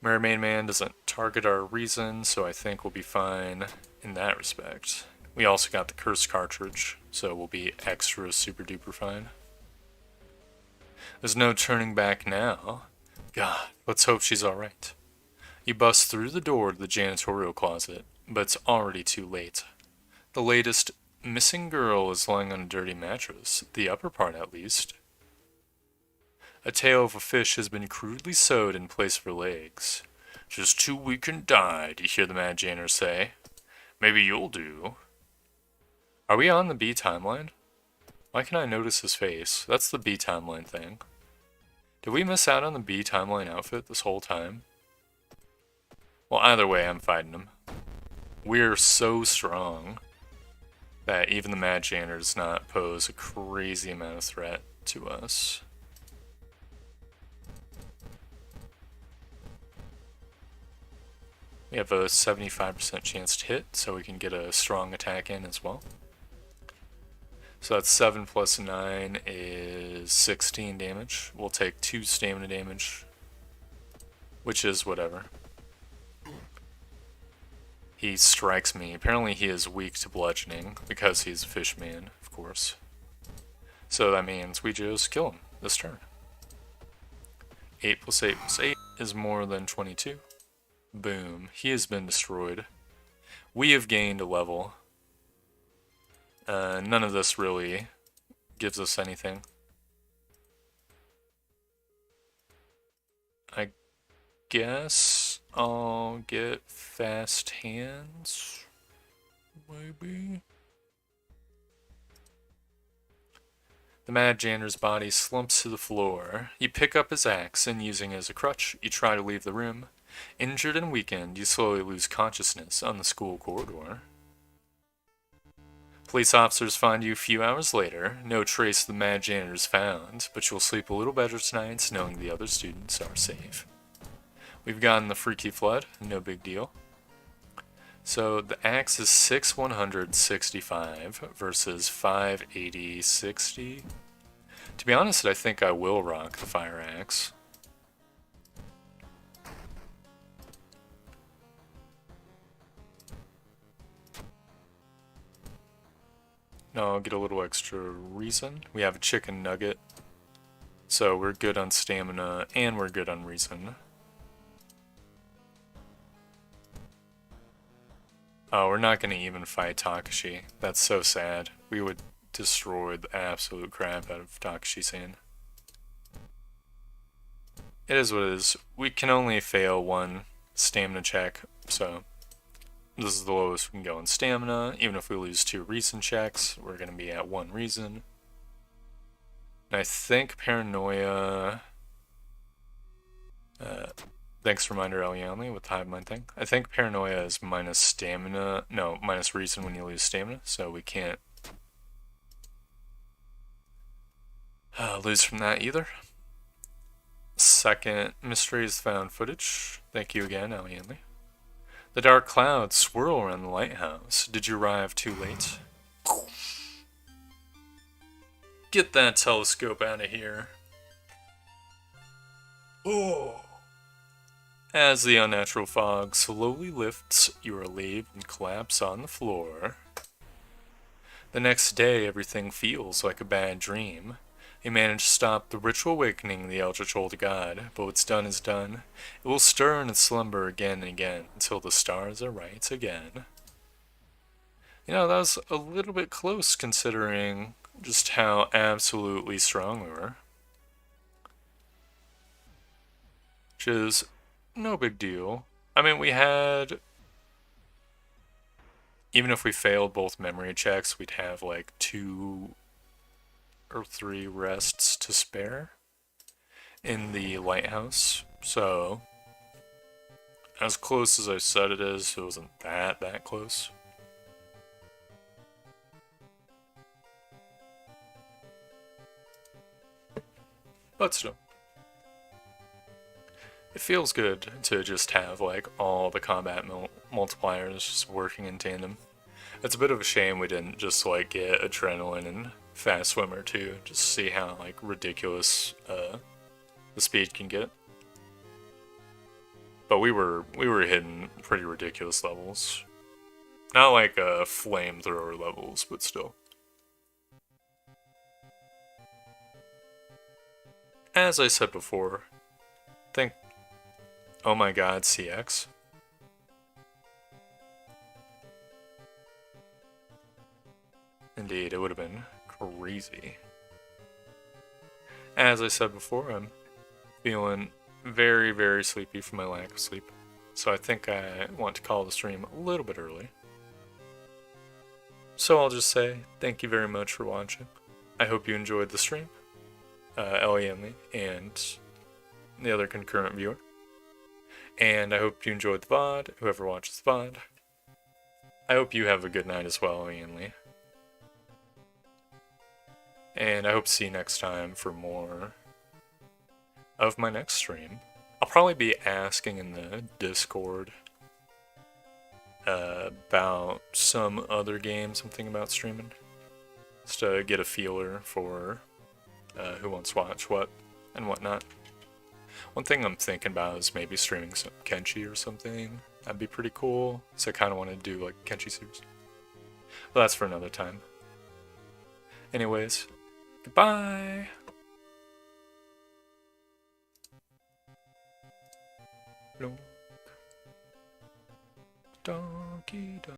Mermaid Man doesn't target our reason, so I think we'll be fine in that respect. We also got the curse cartridge, so we'll be extra super duper fine. There's no turning back now. God, let's hope she's alright. You bust through the door to the janitorial closet, but it's already too late. The latest missing girl is lying on a dirty mattress, the upper part at least. A tail of a fish has been crudely sewed in place of her legs. Just too weak and died, you hear the mad janitor say. Maybe you'll do. Are we on the B timeline? Why can I notice his face? That's the B timeline thing. Did we miss out on the B timeline outfit this whole time? Well, either way, I'm fighting him. We're so strong that even the mad janitor does not pose a crazy amount of threat to us. We have a 75% chance to hit, so we can get a strong attack in as well. So that's 7 plus 9 is 16 damage. We'll take 2 stamina damage, which is whatever. He strikes me. Apparently he is weak to bludgeoning, because he's a fish man, of course. So that means we just kill him this turn. 8 plus 8 plus 8 is more than 22. Boom. He has been destroyed. We have gained a level. None of this really gives us anything. I guess I'll get fast hands. Maybe. The mad janitor's body slumps to the floor. You pick up his axe and, using it as a crutch, you try to leave the room. Injured and weakened, you slowly lose consciousness on the school corridor. Police officers find you a few hours later. No trace of the mad janitor is found, but you'll sleep a little better tonight knowing the other students are safe. We've gotten the Freaky Flood, no big deal. So the axe is 6,165 versus 580-60. To be honest, I think I will rock the fire axe. No, I'll get a little extra reason. We have a chicken nugget. So we're good on stamina and we're good on reason. Oh, we're not gonna even fight Takashi. That's so sad. We would destroy the absolute crap out of Takashi-san. It is what it is. We can only fail one stamina check, so this is the lowest we can go in stamina. Even if we lose 2 reason checks, we're gonna be at 1 reason. And I think Paranoia... thanks reminder, Elianli, with the Hive Mind thing. I think Paranoia is minus stamina, no, minus reason when you lose stamina, so we can't lose from that either. Second mystery is found footage. Thank you again, Elianli. The dark clouds swirl around the lighthouse. Did you arrive too late? Get that telescope out of here. Oh. As the unnatural fog slowly lifts, you are laid and collapse on the floor. The next day, everything feels like a bad dream. You manage to stop the ritual awakening of the Eldritch Old God, but what's done is done. It will stir in its slumber again and again until the stars are right again. You know, that was a little bit close considering just how absolutely strong we were. Which is no big deal. I mean, we had... Even if we failed both memory checks, we'd have like 2 or 3 rests to spare in the lighthouse. So, as close as I said it is, it wasn't that close. But still. It feels good to just have like all the combat multipliers just working in tandem. It's a bit of a shame we didn't just like get Adrenaline and Fast Swimmer too, just see how like ridiculous the speed can get. But we were hitting pretty ridiculous levels. Not like flamethrower levels, but still. As I said before, think, oh my god, CX. Indeed, it would have been crazy. As I said before, I'm feeling very sleepy from my lack of sleep. So I think I want to call the stream a little bit early. So I'll just say thank you very much for watching. I hope you enjoyed the stream. Elianli and the other concurrent viewer. And I hope you enjoyed the VOD, whoever watches the VOD. I hope you have a good night as well, Elianli. And I hope to see you next time for more of my next stream. I'll probably be asking in the Discord about some other games I'm thinking about streaming. Just to get a feeler for who wants to watch what and whatnot. One thing I'm thinking about is maybe streaming some Kenshi or something. That'd be pretty cool. So I kind of want to do like a Kenshi series. But that's for another time. Anyways, goodbye! Donkey Dong.